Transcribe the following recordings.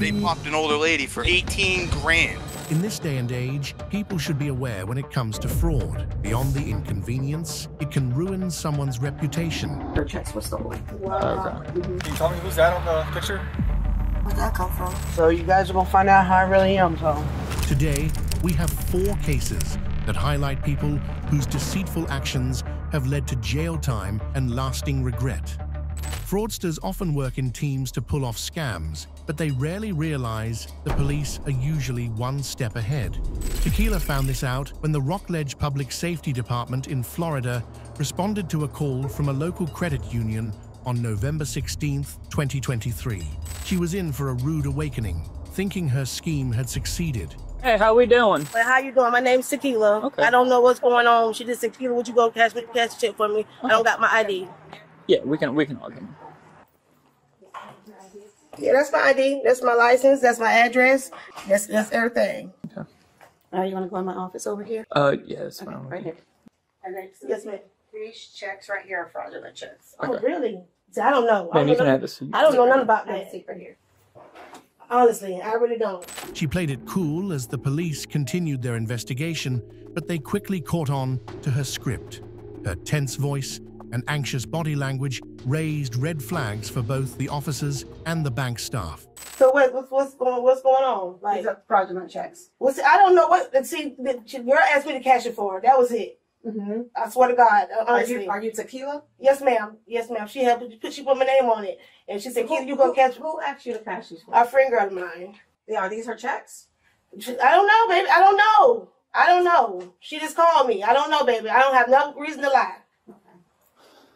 They popped an older lady for 18 grand. In this day and age, people should be aware when it comes to fraud. Beyond the inconvenience, it can ruin someone's reputation. Her checks were stolen. Wow. Okay. Can you tell me who's that on the picture? Where'd that come from? So you guys are gonna find out how I really am, so. Today, we have 4 cases that highlight people whose deceitful actions have led to jail time and lasting regret. Fraudsters often work in teams to pull off scams, but they rarely realize the police are usually one step ahead. Tequila found this out when the Rockledge Public Safety Department in Florida responded to a call from a local credit union on November 16, 2023. She was in for a rude awakening, thinking her scheme had succeeded. Hey, how we doing? Well, how you doing? My name's Tequila. Okay. I don't know what's going on. She just said, Tequila, would you go cash the check for me? Okay. I don't got my ID. Yeah, we can all come. Yeah, that's my ID. That's my license. That's my address. That's everything. Okay. Are you gonna go in my office over here? Yeah, that's fine. Okay, right here. And then Yes, ma'am. these checks right here are fraudulent checks. Oh, really? See, I don't know. Man, you can have a seat. I don't know nothing about I have a that. seat right here. Honestly, I really don't. She played it cool as the police continued their investigation, but they quickly caught on to her script. Her tense voice and anxious body language raised red flags for both the officers and the bank staff. So what's going on? Like, These are fraudulent checks. I don't know what. See, the girl asked me to cash it for her. That was it. Mm-hmm. I swear to God, honestly. Are you Tequila? Yes, ma'am. Yes, ma'am. She put my name on it, and she said, "Keith, you gonna cash?" Who asked you to cash these? A friend girl of mine. Yeah, are these her checks? I don't know, baby. I don't know. I don't know. She just called me. I don't know, baby. I don't have no reason to lie.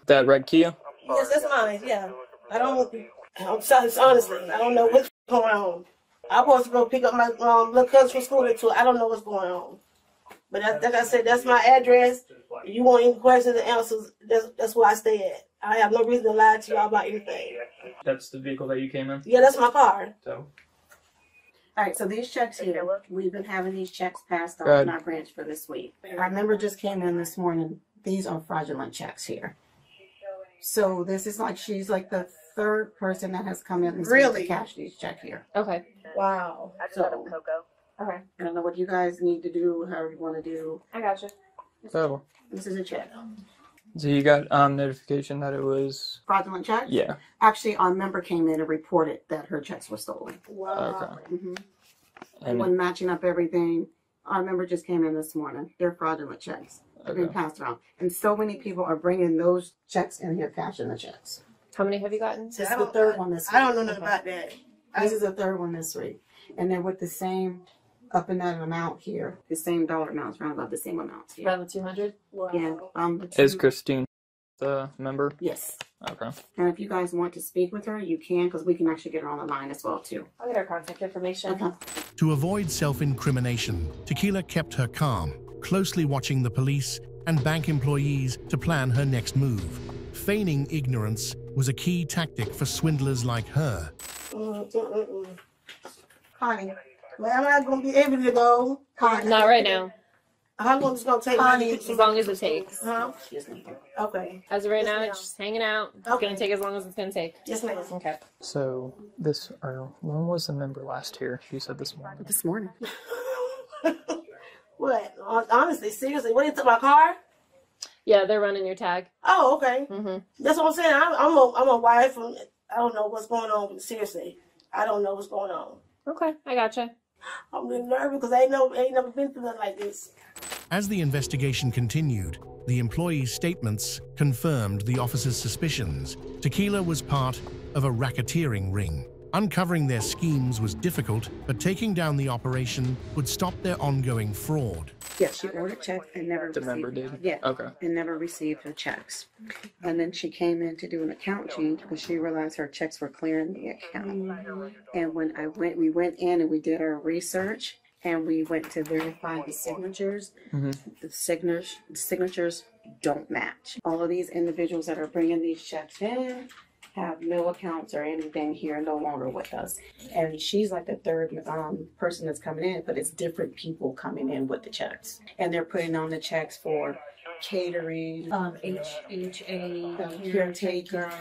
That red Kia? Yes, that's mine. Yeah. I'm sorry, honestly, I don't know what's going on. I'm supposed to go pick up my little cousin from school at 2. I don't know what's going on. But like I said, that's my address. If you want any questions and answers, that's where I stay at. I have no reason to lie to y'all about anything. That's the vehicle that you came in? Yeah, that's my car. So. All right, so these checks here, we've been having these checks passed off in our branch for this week. Our member just came in this morning. These are fraudulent checks here. So this is like, she's like the 3rd person that has come in and Really? to cash these checks here. Okay. Wow. So, Okay. I don't know what you guys need to do, however you want to do. I gotcha. So, This is a check. so you got notification that it was... Fraudulent check? Yeah. Actually, our member came in and reported that her checks were stolen. Wow. Okay. Mm-hmm. And When matching up everything, our member just came in this morning. They're fraudulent checks. They're being passed around. And so many people are bringing those checks in here, cashing the checks. How many have you gotten? This is the 3rd one this week. I don't know nothing about that. This is the 3rd one this week. And then with the same up and down amount here, the same dollar amounts, around about the same amounts here. Around the 200? Wow. Yeah. is Christine the member? Yes. Okay. And if you guys want to speak with her, you can, because we can actually get her on the line as well, too. I'll get her contact information. Okay. To avoid self-incrimination, Tequila kept her calm, closely watching the police and bank employees to plan her next move. Feigning ignorance was a key tactic for swindlers like her. Connie, well, I'm not going to be able to go. Connie. Not right now. How long is it going to take? Connie, as long as it takes. Huh? Okay. As of right Yes, now, ma'am. it's just hanging out. It's Okay. going to take as long as it's going to take. Yes, ma'am. Okay. So, when was the member last here? She said this morning. This morning. What? Honestly, seriously, what, you took my car? Yeah, they're running your tag. Oh, okay. Mm-hmm. That's what I'm saying. I'm a wife, and I don't know what's going on. Seriously, I don't know what's going on. Okay, I gotcha. I'm really nervous because I ain't never been through nothing like this. As the investigation continued, the employees' statements confirmed the officers' suspicions. Tequila was part of a racketeering ring. Uncovering their schemes was difficult, but taking down the operation would stop their ongoing fraud. Yeah, she ordered checks and never The received. member did? Yeah. Okay. And never received her checks. And then she came in to do an account change because she realized her checks were clearing the account. And when we went in and we did our research and we went to verify the signatures, the signatures don't match. All of these individuals that are bringing these checks in have no accounts or anything here, no longer with us. And she's like the 3rd person that's coming in, but it's different people coming in with the checks. And they're putting on the checks for catering, HHA, Caretaker.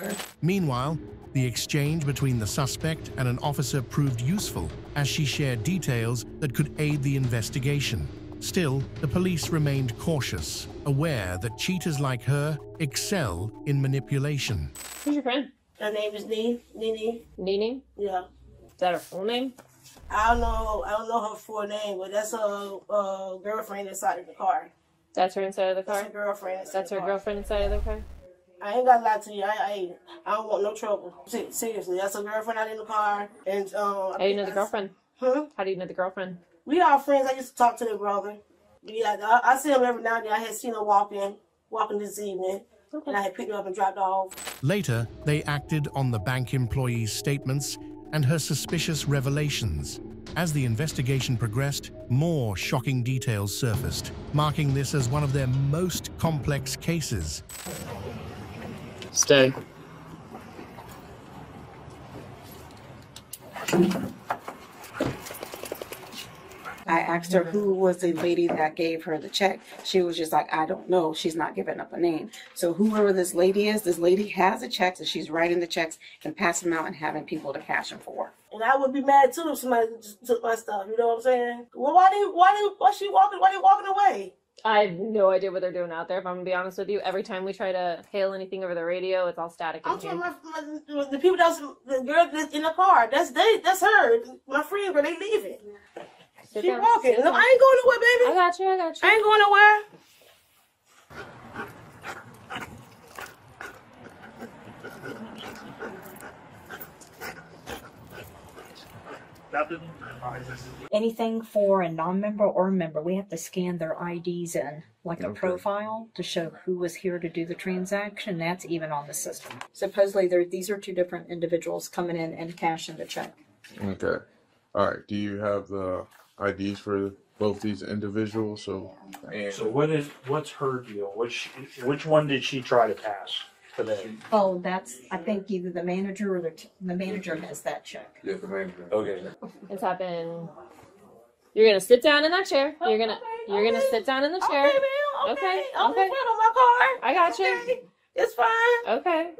Meanwhile, the exchange between the suspect and an officer proved useful as she shared details that could aid the investigation. Still, the police remained cautious, aware that cheaters like her excel in manipulation. Who's your friend? Her name is Nene. Nene? Yeah. Is that her full name? I don't know her full name, but that's her girlfriend inside of the car. That's her inside of the car? That's her girlfriend inside That's the her car. girlfriend inside of the car? I ain't gonna lie to you. I don't want no trouble. Seriously, that's her girlfriend out in the car. And How do you know the girlfriend? Huh? How do you know the girlfriend? We are friends. I used to talk to their brother. Yeah, I see him every now and then. I had seen her walking this evening. Okay. And I had picked her up and dropped her off. Later, they acted on the bank employee's statements and her suspicious revelations. As the investigation progressed, more shocking details surfaced, marking this as one of their most complex cases. Stay. I asked her who was the lady that gave her the check. She was just like, I don't know. She's not giving up a name. So whoever this lady is, this lady has the checks and she's writing the checks and passing them out and having people to cash them for. And I would be mad too if somebody just took my stuff. You know what I'm saying? Well, why they walking away? I have no idea what they're doing out there, if I'm going to be honest with you. Every time we try to hail anything over the radio, it's all static in I'm here. talking about the people the girl that's in the car. That's her. My friend, girl, they leaving. Sit She down. walking. Sit No, down. I ain't going nowhere, baby. I got you. I ain't going nowhere. anything for a non-member or a member, we have to scan their IDs in, like a profile, to show who was here to do the transaction. That's even on the system. Supposedly, these are two different individuals coming in and cashing the check. Okay. All right. Do you have the IDs for both these individuals? So what's her deal? Which one did she try to pass today? Oh, that's, I think, either the manager or the manager has that check. yeah, the manager. Okay. It's happened. You're gonna sit down in that chair. You're gonna sit down in the chair. Okay, ma'am. Okay. I'm Okay. in front of my car. I got you. Okay. It's fine. Okay.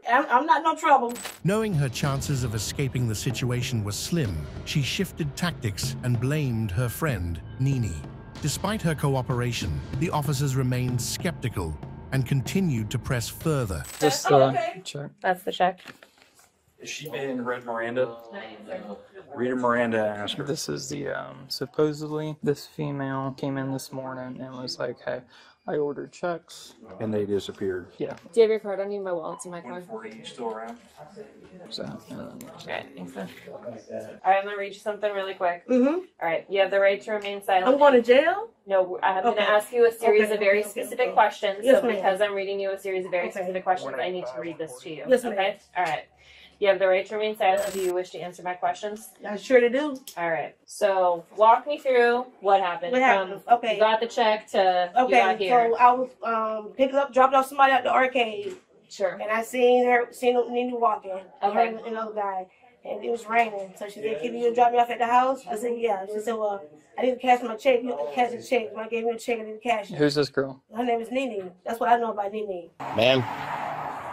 I'm not no trouble. Knowing her chances of escaping the situation were slim, she shifted tactics and blamed her friend, Nene. Despite her cooperation, the officers remained skeptical and continued to press further. Just check. That's the check. Is she being read Miranda? Reader Miranda asked her. This is the, supposedly this female came in this morning and was like, hey, I ordered checks. And they disappeared. Yeah. Do you have your card on you? My wallet's in my car. 140 still around? So, Okay, thanks. All right, I'm gonna read you something really quick. Mm-hmm. All right, you have the right to remain silent. I'm going to jail? No, I'm going Okay. to ask you a series Okay, of very okay, specific okay. questions. Yes, So ma'am. because I'm reading you a series of very Okay. specific questions, I need to read this to you. Yes, ma'am. Okay? All right. You have the right to remain silent. Do you wish to answer my questions? I sure do. All right. So walk me through what happened. What happened? From Okay. You got the check to you Okay, got here. so I was dropped off somebody at the arcade, Sure. and I seen Nene walking. Okay. Her and another guy, and it was raining. So she said, "Can you drop me off at the house?" I said, "Yeah." She said, "Well, I need to cash my check. You have to cash the check." When I gave me a check, I need to cash it. who's this girl? Her name is Nene. That's what I know about Nene. Ma'am,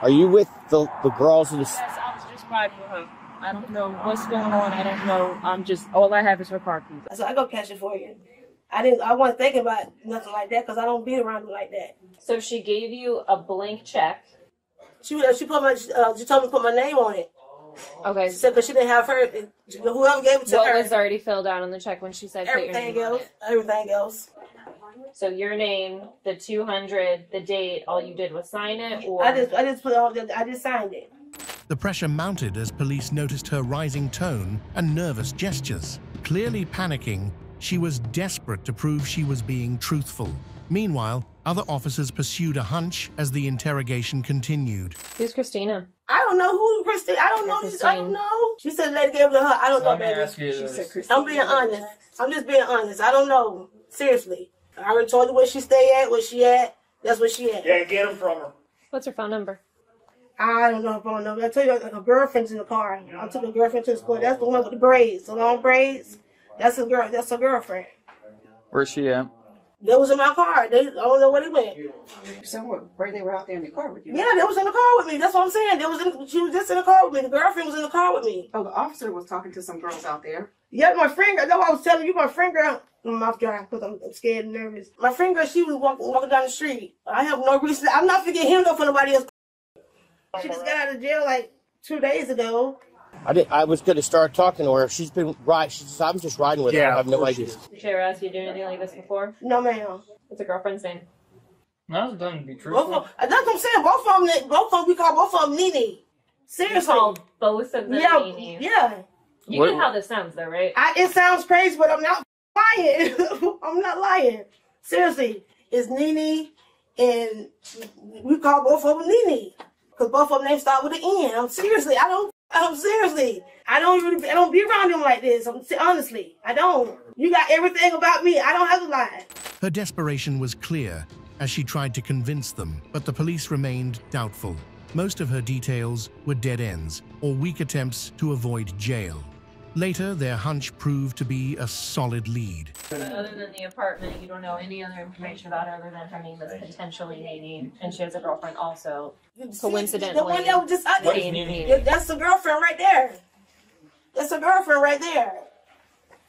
are you with the girls in the... Yes, I was just riding with her. I don't know what's going on. I don't know. I'm just, all I have is her car keys. So I go cash it for you. I wasn't thinking about nothing like that because I don't be around me like that. So she gave you a blank check. She told me to put my name on it. Okay. She said because she didn't have her. Whoever gave it to What her. was already filled out on the check when she said put your Everything name on else. it? Everything else. So your name, the 200, the date, all you did was sign it, or I just signed it. The pressure mounted as police noticed her rising tone and nervous gestures. Clearly panicking, she was desperate to prove she was being truthful. Meanwhile, other officers pursued a hunch as the interrogation continued. Who's Christina? I don't know who Christine. I don't know. I don't know. She said let it give it to her. I don't know, baby. She said I'm being honest. I'm just being honest. I don't know. Seriously. I already told you where she stay at, where she at. That's where she at. Yeah, get them from her. What's her phone number? I don't know her phone number. I tell you, like her girlfriend's in the car. I took a girlfriend to the school. That's the one with the braids, the long braids. That's a girl. That's her girlfriend. Where's she at? They was in my car. I don't know where they went. Somewhere where they were out there in the car with you. Yeah, they was in the car with me. That's what I'm saying. She was just in the car with me. The girlfriend was in the car with me. Oh, the officer was talking to some girls out there. Yeah, my friend girl. That's what I was telling you. My friend girl. My mouth dry because I'm scared and nervous. My friend girl, she was walking down the street. I have no reason. I'm not forgetting him though for nobody else. She just got out of jail like 2 days ago. I was going to start talking to her. She's been right. I'm just riding with her. I have no idea. Did she ever ask you to do anything like this before? No, ma'am. What's her girlfriend's name? No, it doesn't be truthful. That's what I'm saying. Both of them, we call both of them Nene. Seriously. You call both of them Nene? Yeah. You know how this sounds though, right? It sounds crazy, but I'm not lying. I'm not lying. Seriously. It's Nene, and we call both of them Nene. Because both of them names start with an N. I'm seriously. I don't be around them like this. Honestly, I don't. You got everything about me. I don't have to lie. Her desperation was clear as she tried to convince them, but the police remained doubtful. Most of her details were dead ends or weak attempts to avoid jail. Later, their hunch proved to be a solid lead. Other than the apartment, you don't know any other information about her other than her name is potentially Nene, and she has a girlfriend also. Coincidentally, the one that was just out there. Nene. That's the girlfriend right there. That's a girlfriend right there.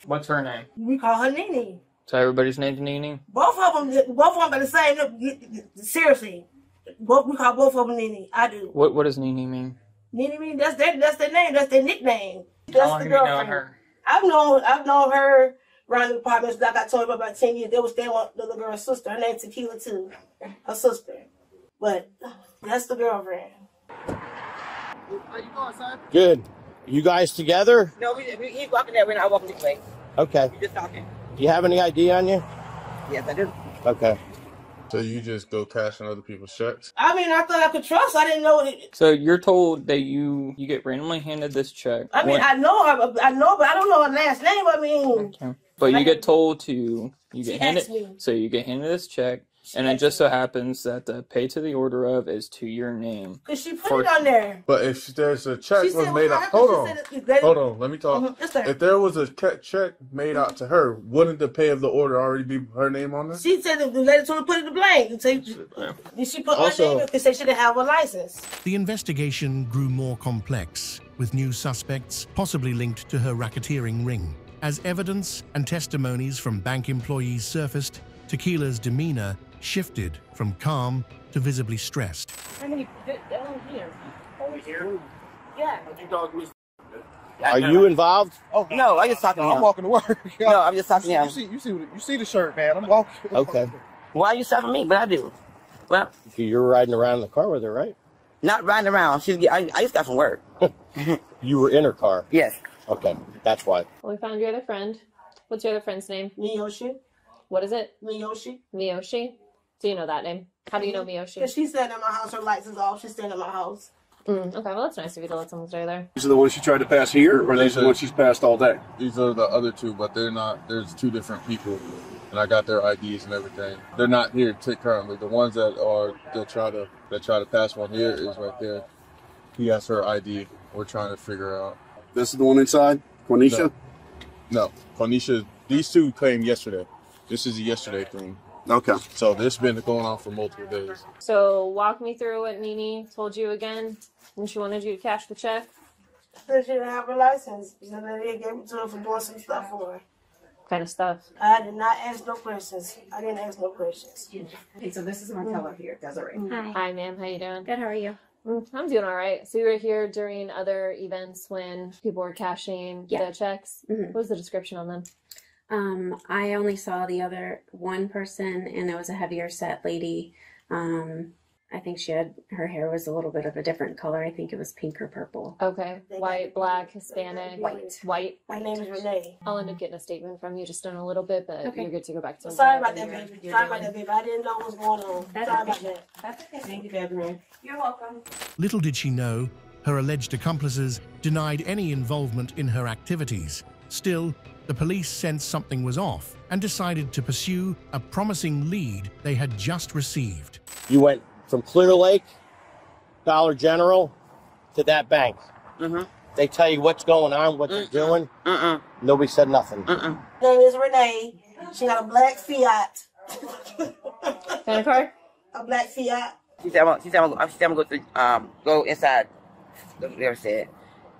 What's her name? We call her Nene. So everybody's name's Nene? Both of them got the same. Seriously, we call both of them Nene. I do. What does Nene mean? Nene mean that's their name. That's their nickname. That's How long have you known her? I've known her around the apartments. Like I told you about 10 years. They was staying with the little girl's sister. Her name's Tequila too. Her sister. But that's the girlfriend. How you going, son? Good. You guys together? No, he's walking that way and I'm walking this way. Okay. We're just talking. Do you have any ID on you? Yes, I do. Okay. So you just go cash in other people's checks? I mean, I thought I could trust. I didn't know it. So you're told that you get randomly handed this check. I mean, I know her, but I don't know her last name. I mean, okay. But you get told to you get handed. asked me. So you get handed this check, and it just so happens that the pay to the order of is to your name. Because she put it on there. But if there's a check She was said, made well, out, hold on, let me talk. Yes, sir. If there was a check made out to her, wouldn't the pay of the order already be her name on there? She said the lady told her to put it in the blank. Did she put my name because they shouldn't have a license? The investigation grew more complex, with new suspects possibly linked to her racketeering ring. As evidence and testimonies from bank employees surfaced, Tequila's demeanor shifted from calm to visibly stressed. How many here? Over here? Yeah. Are you involved? Oh no, I'm just talking to him. I'm walking to work. No, I'm just talking to him. You see the shirt, man. I'm walking. Okay. Why are you stopping me? But I do. Well, You're riding around in the car with her, right? not riding around. I just got from work. You were in her car? Yes. Okay, that's why. Well, we found your other friend. What's your other friend's name? Miyoshi. What is it? Miyoshi. Miyoshi? Do you know that name? How do you know Miyoshi? Because she's staying at my house. Her lights is off. She's staying at my house. Okay, well, that's nice of you to let someone stay there. These are the ones she tried to pass here, or these are the ones she's passed all day? These are the other two, but they're not. There's two different people, and I got their IDs and everything. They're not here currently. The ones that try to pass one here is right there. He has her ID. We're trying to figure out. This is the one inside? Quanisha? No. Quanisha, these two came yesterday. This is a yesterday thing. Okay. So this has been going on for multiple days. So walk me through what Nene told you again when she wanted you to cash the check. Because she didn't have her license. So they gave it to her for doing some stuff for her. What kind of stuff? I did not ask no questions. I didn't ask no questions. Okay, so this is Martella here, Desiree. Hi, ma'am. How you doing? Good, how are you? I'm doing all right. So you were here during other events when people were cashing the checks. What was the description on them? I only saw the other one person, and it was a heavier set lady. I think her hair was a little bit of a different color. I think it was pink or purple. Okay. White, black, Hispanic. White. My name is Renee. I'll end up getting a statement from you just in a little bit, but you're good to go back to Sorry about that, baby. Sorry about that, baby. I didn't know what was going on. Sorry about that. That's okay. Thank you, Desiree. You're welcome. Little did she know, her alleged accomplices denied any involvement in her activities. Still, the police sensed something was off and decided to pursue a promising lead they had just received. You went from Clear Lake, Dollar General, to that bank. They tell you what's going on, what they're doing. Nobody said nothing. Her name is Renee. She got a black Fiat Kind of car? A black Fiat. She said, I'm gonna go to go inside. That's what they said.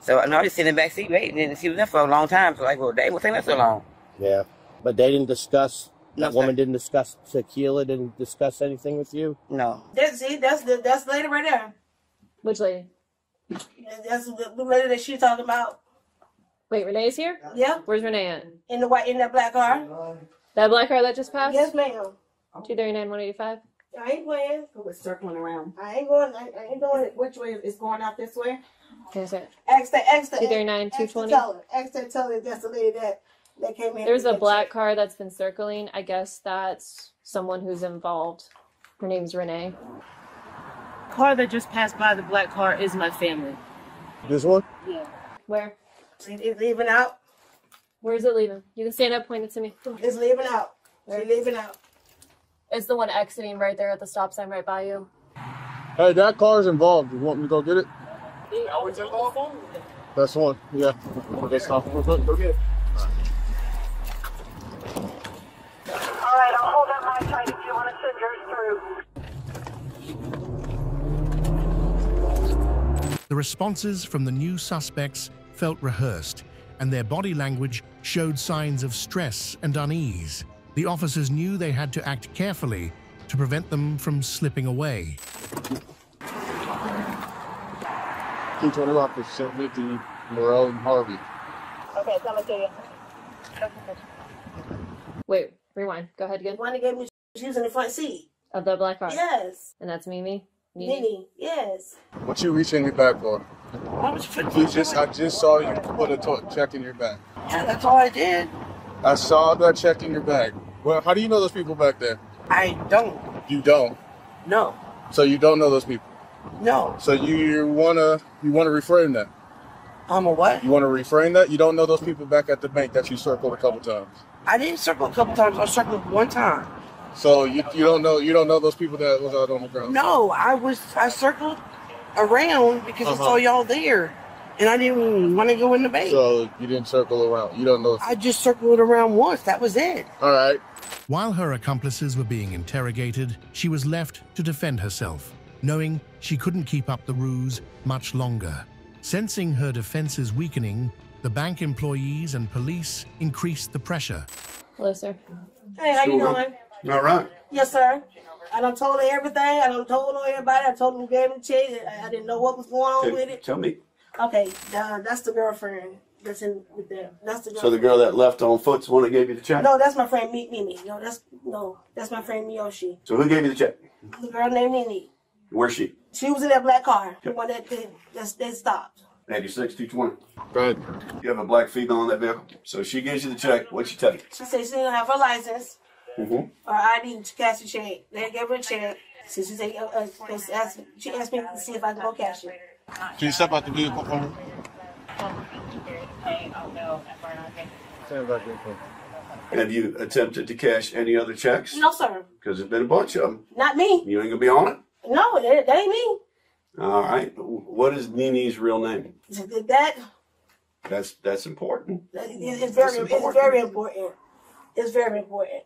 So I was sitting in the back seat waiting, and she was there for a long time. So like, well, dang, what's taking that so long? Yeah, but they didn't discuss. That woman didn't discuss Tequila. Didn't discuss anything with you. No. That's the lady right there. Which lady? That's the lady that she's talking about. Wait, Renee's here? Yeah. Where's Renee at? In that black car. That black car that just passed? Yes, ma'am. 239, 185. I ain't playing. We're circling around. I ain't going. I ain't doing it. Which way is going out this way? Ask the 239, 220. Ask that teller. That's the lady that came in. There's a black car that's been circling. I guess that's someone who's involved. Her name's Renee. Car that just passed by, the black car, is my family. This one? Yeah. Where? It's leaving out. Where is it leaving? You can stand up, point it to me. It's leaving out. She's leaving out. It's the one exiting right there at the stop sign right by you. Hey, that car's involved. You want me to go get it? Always involved? That's the one. Yeah. Okay, stop. Go get it. All right, I'll hold up my side if you want to send yours through. The responses from the new suspects felt rehearsed, and their body language showed signs of stress and unease. The officers knew they had to act carefully to prevent them from slipping away. 220 Rockledge, 750, Morel and Harvey. Okay, coming to you. Wait, rewind. Go ahead again. The one that gave me, she was in the front seat. Of the black car? Yes. And that's Mimi? Nene, yes. What you reaching in your bag for? I just saw you put a check in your bag. Yeah, that's all I did. I saw that check in your bag. Well, how do you know those people back there? I don't. You don't? No. So you don't know those people? No. So you wanna reframe that? A what? You wanna reframe that? You don't know those people back at the bank that you circled a couple times? I didn't circle a couple times. I circled one time. So you don't know those people that was out on the ground? No, I circled around because I saw y'all there, and I didn't want to go in the bank. So you didn't circle around. You don't know. I just circled around once. That was it. All right. While her accomplices were being interrogated, she was left to defend herself, knowing she couldn't keep up the ruse much longer. Sensing her defenses weakening, the bank employees and police increased the pressure. Hello, sir. Hey, how you doing? All right. Yes, sir. I done told her everything. I done told her everybody. I told them who gave me the check. I didn't know what was going on with it. Tell me. Okay, that's the girlfriend that's in with them. That's the girlfriend. So the girl that left on foot's the one that gave you the check? No, that's my friend Mimi. That's my friend Miyoshi. So who gave you the check? The girl named Nene. Where's she? She was in that black car, the one that stopped. 86 220. Go ahead. You have a black female in that vehicle. So she gives you the check. What'd she tell you? She said she didn't have her license Mm-hmm. or ID to cash the check. They gave her a check. So she said, she asked me to see if I could go cash it. Can you step out the vehicle for me? Have you attempted to cash any other checks? No, sir. Because there's been a bunch of them. Not me. You ain't gonna be on it? No, that ain't me. All right. What is Nene's real name? That's important. It's very important. It's very important.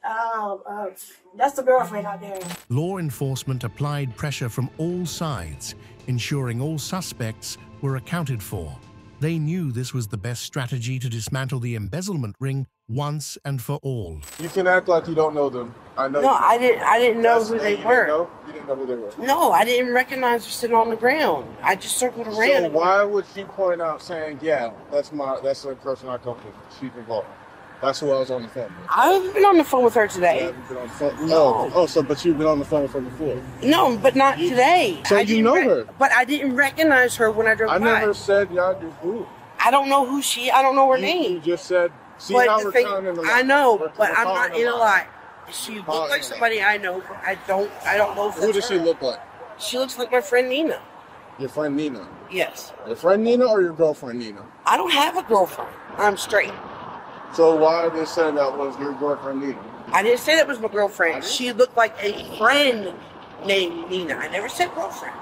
That's the girlfriend out there. Law enforcement applied pressure from all sides, ensuring all suspects were accounted for. They knew this was the best strategy to dismantle the embezzlement ring once and for all. You can act like you don't know them. I know. No, I didn't know who they were. You didn't know who they were. No, I didn't recognize her sitting on the ground. I just circled around. So why would she point out saying, "Yeah, that's the person I come to. She's involved." That's who I was on the phone with. I've been on the phone with her today. You haven't been on the phone? No. Oh, but you've been on the phone with her before. No, but not today. So you know her. But I didn't recognize her when I drove by. I never said y'all do who. I don't know who she. I don't know her name. You just said. See but how we're telling the lie. I know, we're I'm not in a lie. She looks like somebody I know, but I don't know who does she look like? She looks like my friend Nina. Your friend Nina? Yes. Your friend Nina or your girlfriend Nina? I don't have a girlfriend. I'm straight. So why did they say that was your girlfriend Nina? I didn't say that was my girlfriend. She looked like a friend named Nina. I never said girlfriend.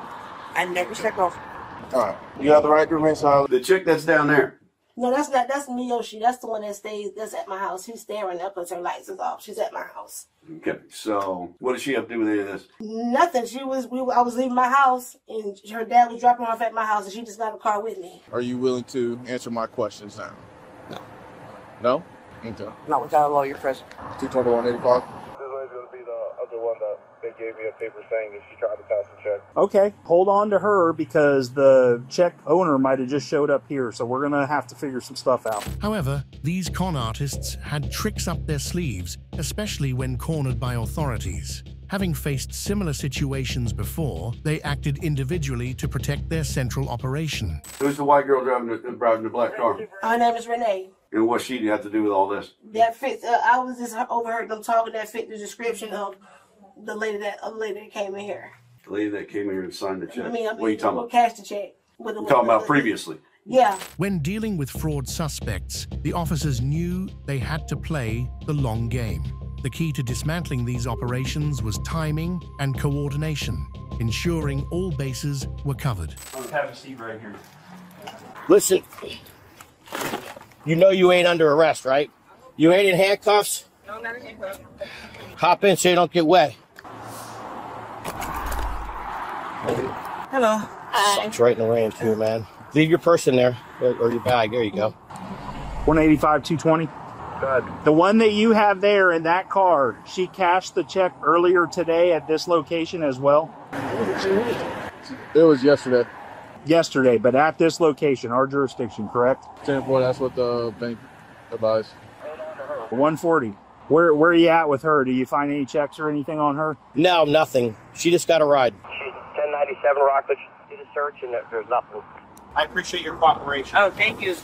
I never said girlfriend. All right. You have the right to remain silent. The chick that's down there. No, that's not. That's Miyoshi. That's the one that stays. That's at my house. She's staying right now because her lights is off. She's at my house. Okay. So what does she have to do with any of this? Nothing. I was leaving my house, and her dad was dropping her off at my house, and she just got in the car with me. Are you willing to answer my questions now? No. No? Okay. Not without a lawyer present. 22185. They gave me a paper saying that she tried to pass a check. Okay, hold on to her because the check owner might have just showed up here, so we're going to have to figure some stuff out. However, these con artists had tricks up their sleeves, especially when cornered by authorities. Having faced similar situations before, they acted individually to protect their central operation. Who's the white girl driving the black car? Her name is Renee. And what's she have to do with all this? That fits. I was just overheard them talking. That fit the description of the lady that came in here. The lady that came in here and signed the check. I mean, what are you talking about? Cashed the check. You're talking about previously? Yeah. When dealing with fraud suspects, the officers knew they had to play the long game. The key to dismantling these operations was timing and coordination, ensuring all bases were covered. Have a seat right here. Listen, you know you ain't under arrest, right? You ain't in handcuffs? No, not in handcuffs. Hop in so you don't get wet. Hello. Sucks right in the rain too, man. Leave your purse in there, or your bag. There you go. 185, 220. Good. The one that you have there in that car, she cashed the check earlier today at this location as well? It was yesterday. Yesterday, but at this location, our jurisdiction, correct? 10-4, that's what the bank advised. 140. Where are you at with her? Do you find any checks or anything on her? No, nothing. She just got a ride. She's 1097 Rockledge. Did a search and there's nothing. I appreciate your cooperation. Oh, thank you.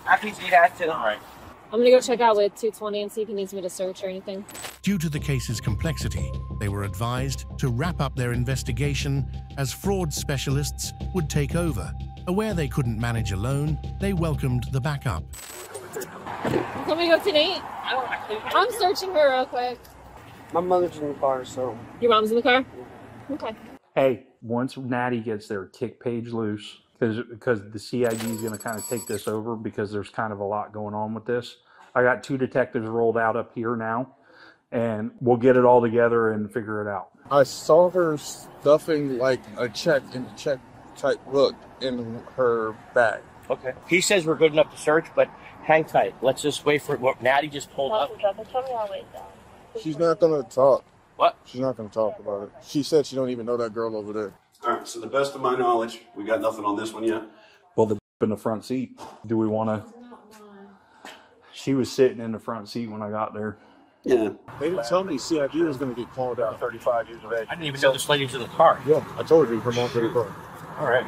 I appreciate that too. All right. I'm gonna go check out with 220 and see if he needs me to search or anything. Due to the case's complexity, they were advised to wrap up their investigation as fraud specialists would take over. Aware they couldn't manage alone, they welcomed the backup. Can we go tonight? I'm searching her real quick. My mother's in the car, so. Your mom's in the car? Okay. Hey, once Natty gets there, kick Paige loose. Because the CID is going to kind of take this over because there's kind of a lot going on with this. I got 2 detectives rolled out up here now, and we'll get it all together and figure it out. I saw her stuffing like a check in the check type book in her bag. Okay. He says we're good enough to search, but hang tight. Let's just wait for it. Natty just pulled up. She's not going to talk. What? She's not going to talk about it. She said she don't even know that girl over there. All right, so the best of my knowledge, we got nothing on this one yet. Well, the in the front seat. Do we want to? She was sitting in the front seat when I got there. Yeah. They didn't tell me CID was going to get called out. 35 years of age. I didn't even know this lady's in the car. Yeah, I told you from on 35. All right.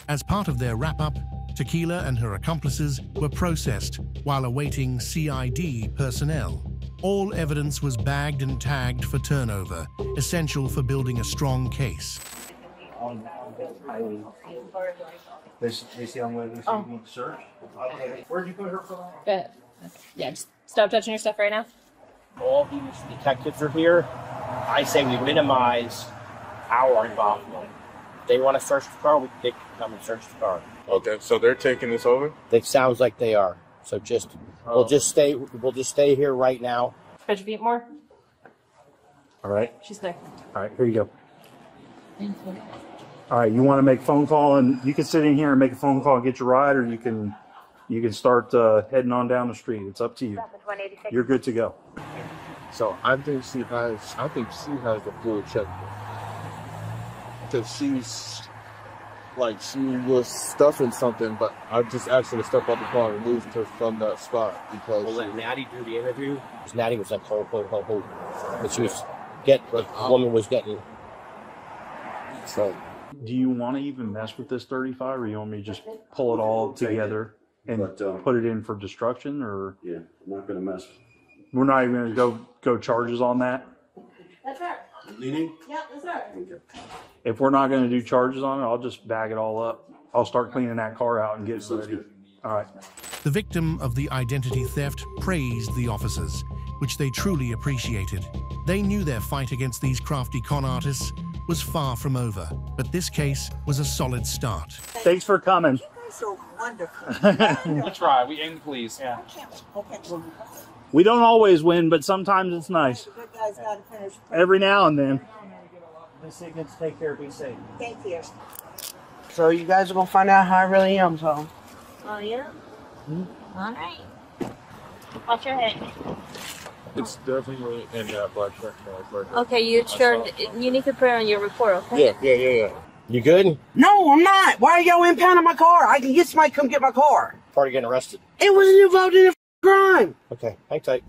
As part of their wrap-up, Tequila and her accomplices were processed while awaiting CID personnel. All evidence was bagged and tagged for turnover, essential for building a strong case. This young lady being searched. Where'd you put her phone? Good. Yeah, just stop touching your stuff right now. All these detectives are here. I say we minimize our involvement. If they want to search the car, they can come and search the car. Okay, so they're taking this over? It sounds like they are. So we'll just stay here right now. Spread your feet more. All right. She's there. All right, here you go. All right, you want to make a phone call, and you can sit in here and make a phone call and get your ride, or you can start heading on down the street. It's up to you. You're good to go. So I think she has the full checkbook. Because she was stuffing something, but I just asked her to step out the car and move her from that spot because. We'll let Natty do the interview. Because Natty was like, hold. But the woman was getting. So. Do you want to even mess with this 35, or you want me to just pull it all together and put it in for destruction, or? Yeah, I'm not going to mess. We're not even going to go charges on that? That's her. Leaning? Yep, that's her. Okay. If we're not going to do charges on it, I'll just bag it all up. I'll start cleaning that car out and get it ready. All right. The victim of the identity theft praised the officers, which they truly appreciated. They knew their fight against these crafty con artists was far from over, but this case was a solid start. Thanks for coming. You guys are wonderful. We try. We aim to please. Yeah. Okay. We don't always win, but sometimes it's nice. The good guys got to finish. Every now and then. Miss Higgins, take care. Be safe. Thank you. So you guys are gonna find out how I really am. So. Oh yeah. All right. Watch your head. It's definitely in that black shirt. Okay, you need to put it on your report, okay? Yeah. You good? No, I'm not. Why are y'all impounding my car? I can get somebody to come get my car. Party getting arrested. It wasn't involved in a crime. Okay, hang tight.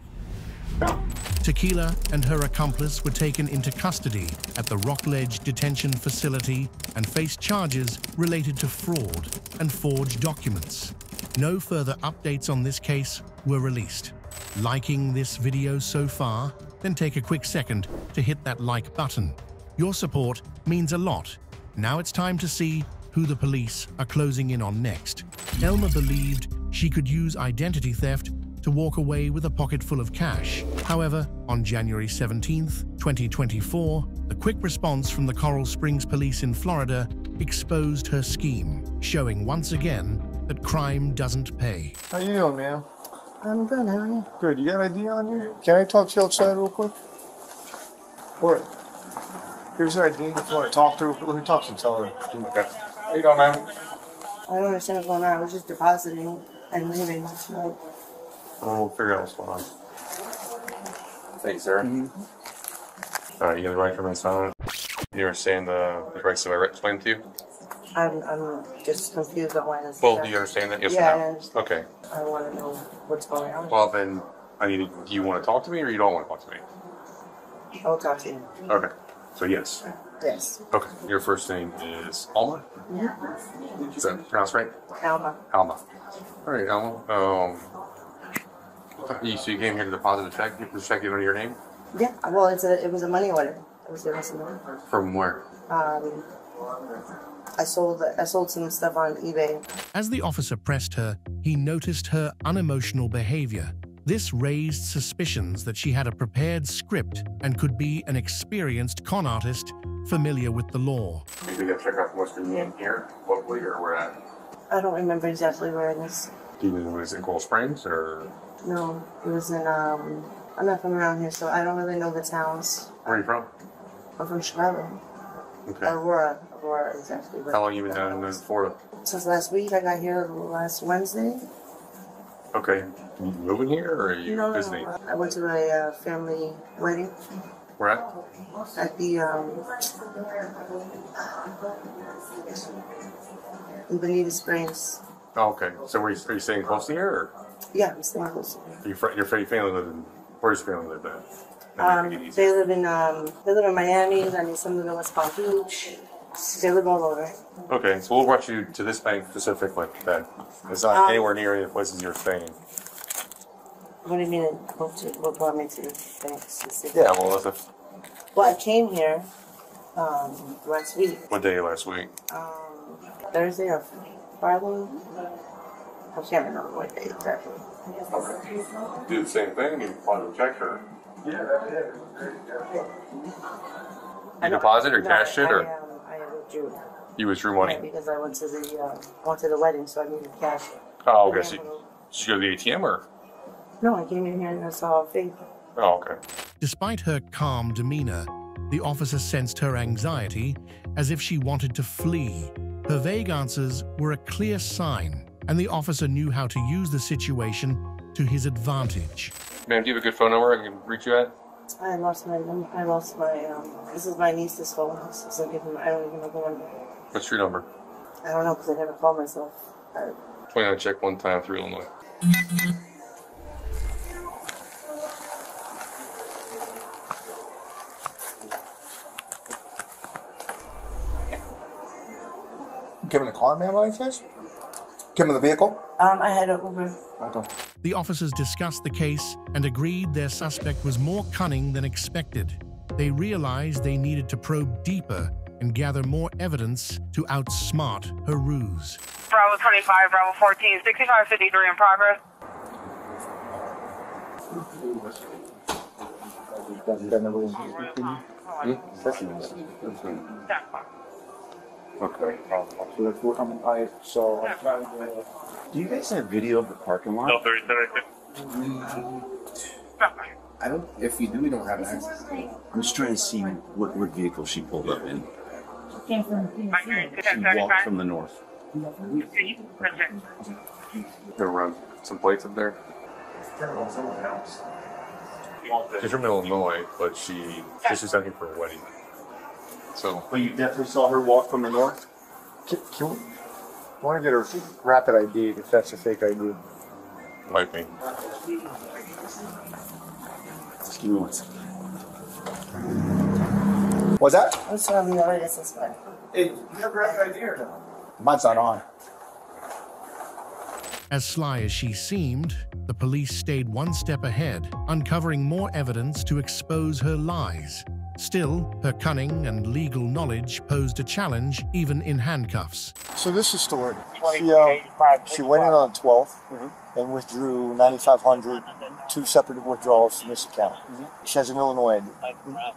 Tequila and her accomplice were taken into custody at the Rockledge detention facility and faced charges related to fraud and forged documents. No further updates on this case were released. Liking this video so far? Then take a quick second to hit that like button. Your support means a lot. Now it's time to see who the police are closing in on next. Elma believed she could use identity theft to walk away with a pocket full of cash. However, on January 17th, 2024, the quick response from the Coral Springs police in Florida exposed her scheme, showing once again that crime doesn't pay. How you doing, man? I'm good. How are you? Good. You got ID on you? Can I talk to you outside real quick? What? Here's your ID. If you want to talk to her, let me talk to her. Tell her. Okay. How you doing, man? I don't understand what's going on. I was just depositing and leaving. So. We'll figure out what's going on. Thank you, sir. You got the right from silent. You understand the rights that I explained to you? I'm just confused on why this. Well, do you understand that? Yes yeah, or no? I understand. Okay. I want to know what's going on. Well, then, do you want to talk to me or you don't want to talk to me? I'll talk to you. Okay. So, yes. Yes. Okay. Your first name is Elma? Yeah. Is that pronounced right? Elma. Alma. All right, Alma. So you came here to deposit a check? You put a check in under your name? Yeah. Well, it was a money order. I was doing some money. From where? I sold some stuff on eBay. As the officer pressed her, he noticed her unemotional behavior. This raised suspicions that she had a prepared script and could be an experienced con artist familiar with the law. Did you get a check out from Western Union here, locally, or where at? I don't remember exactly where it is. Do you know it was in Coral Springs, or? No, it was in, I'm not from around here, so I don't really know the towns. Where are you from? I'm from Chicago. Okay. Aurora exactly. How long have you been down in Florida? Since last week. I got here last Wednesday. Okay. You moving here, or are you visiting? No. I went to a family wedding. Where at? At the, in Bonita Springs. Oh, okay. So are you staying close to here, or? Yeah, I'm staying close to here. Your family live in, where's your family live at? They live in Miami, and some live in West Palm Beach. They live all over. Okay, so we'll rush you to this bank specifically. That it's not anywhere near any of the places you're staying. What do you mean? What brought me to the bank specifically? Yeah, well, Well, I came here last week. What day last week? Thursday or Friday. I can't remember what day exactly. Okay. Do the same thing. You find a check or? You deposit or cash it or? I withdrew. You withdrew money? Right, because I went to the wedding, so I needed cash. Oh, okay. So did you go to the ATM or? No, I came in here and I saw a thing. Oh, okay. Despite her calm demeanor, the officer sensed her anxiety as if she wanted to flee. Her vague answers were a clear sign, and the officer knew how to use the situation to his advantage. Ma'am, do you have a good phone number I can reach you at? I lost my, this is my niece's phone, so I don't even know the number. What's your number? I don't know, because I never called myself. 29 check one time through Illinois. Given a car, ma'am, I guess? Given the vehicle? I had an Uber. The officers discussed the case and agreed their suspect was more cunning than expected. They realized they needed to probe deeper and gather more evidence to outsmart her ruse. Bravo 25, Bravo 14, 6553 in progress. Okay. So that's what I'm so I'm trying to. Do you guys have video of the parking lot? No, 37. I don't. If you do, we don't have access. I'm just trying to see what vehicle she pulled up in. She walked from the north. There run some plates up there. She's from Illinois, but she's looking for a wedding. So. But you definitely saw her walk from the north. Can we? I want to get a rapid ID if that's a fake ID. Might be. Just give me 1 second. What's that? I'm sorry, we already suspect. Hey, you have a rapid ID or no? Mine's not on. As sly as she seemed, the police stayed one step ahead, uncovering more evidence to expose her lies. Still, her cunning and legal knowledge posed a challenge even in handcuffs. So this is story. She went in on the 12th and withdrew $9,500, 2 separate withdrawals from this account. She has an Illinois ID.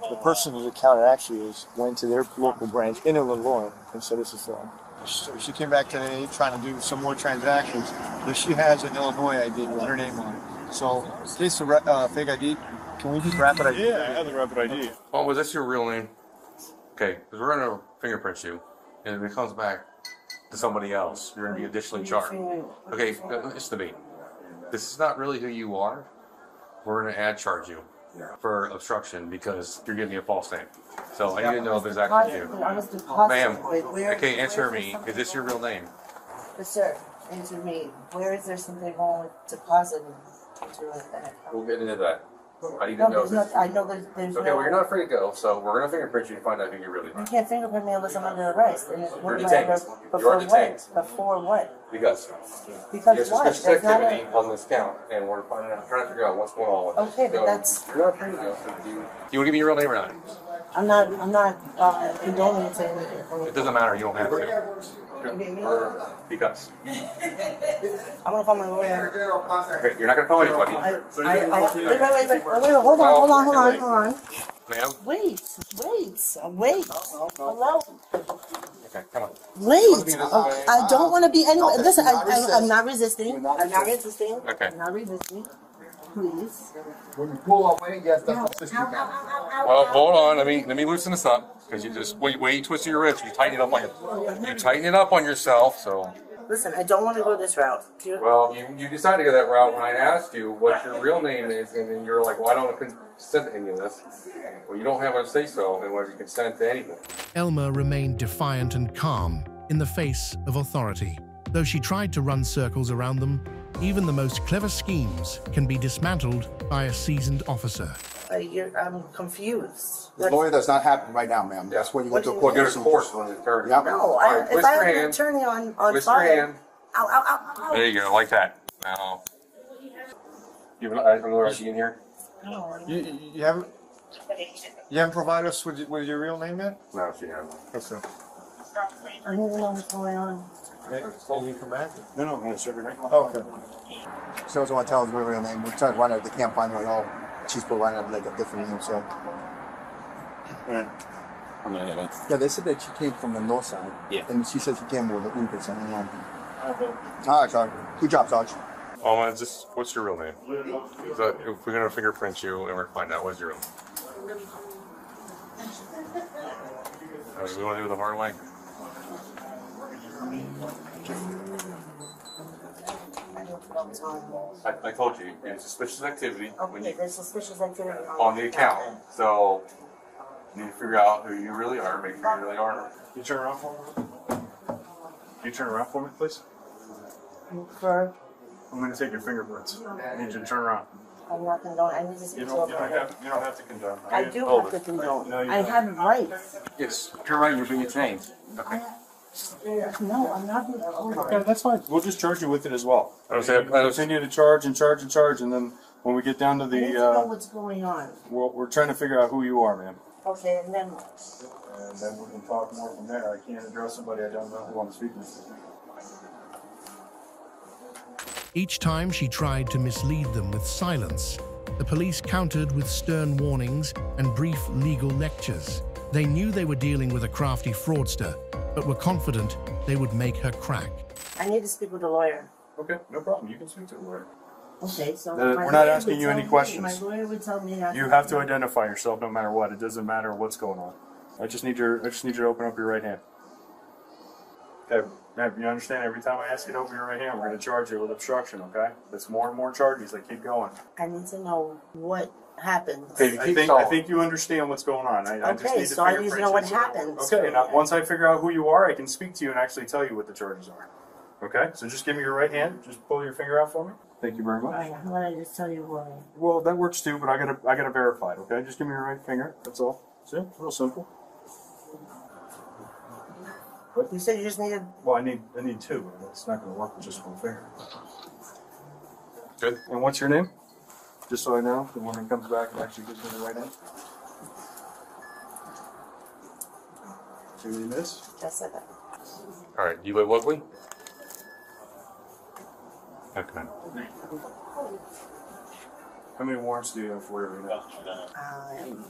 The person whose account it actually is went to their local branch in Illinois and said this is fraud. So she came back today trying to do some more transactions, but she has an Illinois ID with her name on it. So, in case of fake ID, can we do rapid ID? Yeah, I have the rapid ID. Well, was this your real name? Okay, because we're going to fingerprint you, and if it comes back to somebody else, you're going to be additionally charged. Okay, listen to me. This is not really who you are. We're going to charge you for obstruction because you're giving me a false name. So I need to know if it's actually you. Ma'am, okay, answer me. Is this your real name? But sir, answer me. Where is there something wrong with depositing into that? We'll get into that. I need to No, know. there's I know there's Okay, no. well, you're not free to go, so we're going to fingerprint you to find out who you really You are. can't fingerprint me unless I'm under arrest. And You're detained. You are detained. Before what? Because Because what? There's That's not activity on this count, and we're trying to figure out what's going on with it. Okay, but So, that's. You're not free to go. So do you want to give me your real name or not? I'm not condoning to anything. It doesn't matter. You don't have to. Or because. I'm gonna call my lawyer. Okay, you're not going to call anybody. Wait, hold on. Ma'am? Wait. Hello. Okay, come on. Wait. I don't want to be anywhere. Listen, I'm not resisting. I'm not resisting. Okay. I'm not resisting. Please. When you pull away, yes, that's what system. Well, hold on. Let me loosen this up because you just way you twist your wrist. You tighten it up on yourself. So. Listen, I don't want to go this route. Well, you decided to go that route when I asked you what your real name is, and then you're like, "Well, I don't consent to any of this." Well, you don't have a say so, and whether you consent to anything. Elma remained defiant and calm in the face of authority. Though she tried to run circles around them, even the most clever schemes can be dismantled by a seasoned officer. I'm confused. The lawyer does not happen right now, ma'am. That's when you go to a court. Go to court when the attorney. Yep. No, if I have an attorney on twist your file. hand. Ow. There you go, like that. Now, you have another ID in here? No. You haven't provided us with your real name yet? No, she hasn't. Okay. I don't even know what's going on. Can you come back? No, I'm going to serve you right now. Oh, okay. She doesn't want to tell us her real name. We're trying to find out if they can't find her at all. She's providing us like a different name, so. I'm gonna hit it. Yeah, they said that she came from the north side. Yeah. And she said she came with an Uber, so I don't know. All right, Sarge. Good job, Sarge. What's your real name? So if we're going to fingerprint you and we're going to find out what's your real name. We want to do it the hard way. I told you, it's suspicious activity There's suspicious activity on the account. So you need to figure out who you really are, make sure you really are. You turn around for me? You turn around for me, please? For? I'm going to take your fingerprints. I need you to turn around. I'm not condoning. I need to speak You to don't a have to condone. I do have to condone. I have rights. Yes, you're right, you're being detained. Okay. No, I'm not being Okay, that's fine. We'll just charge you with it as well. I was saying, Continue to charge, and then when we get down to I need to know what's going on. we're trying to figure out who you are, ma'am. Okay, and then And then we can talk more from there. I can't address somebody I don't know who I'm speaking to. Each time she tried to mislead them with silence, The police countered with stern warnings and brief legal lectures. They knew they were dealing with a crafty fraudster, but were confident they would make her crack. I need to speak with a lawyer. Okay, no problem. You can speak to a lawyer. Okay, so We're not asking you any questions. My lawyer would tell me You have to identify yourself no matter what. It doesn't matter what's going on. I just need you to open up your right hand. Okay, you understand? Every time I ask you to open your right hand, we're going to charge you with obstruction. Okay, that's more and more charges. They keep going. I need to know what happens. Okay, I think you understand what's going on. I just need so I need to know what happens. Okay, and once I figure out who you are, I can speak to you and actually tell you what the charges are. Okay, so just give me your right hand. Just pull your finger out for me. Thank you very much. How about I just tell you why? Well, that works too, but I gotta verify it. Okay, just give me your right finger. That's all. See, real simple. What? You said you just needed. Well, I need two. It's not gonna work with just one finger. Good. And what's your name? Just so I know, the one that comes back and actually gives me the right hand. Julie, miss. Just like that. All right, you live locally? Okay. How many warrants do you have for you right now?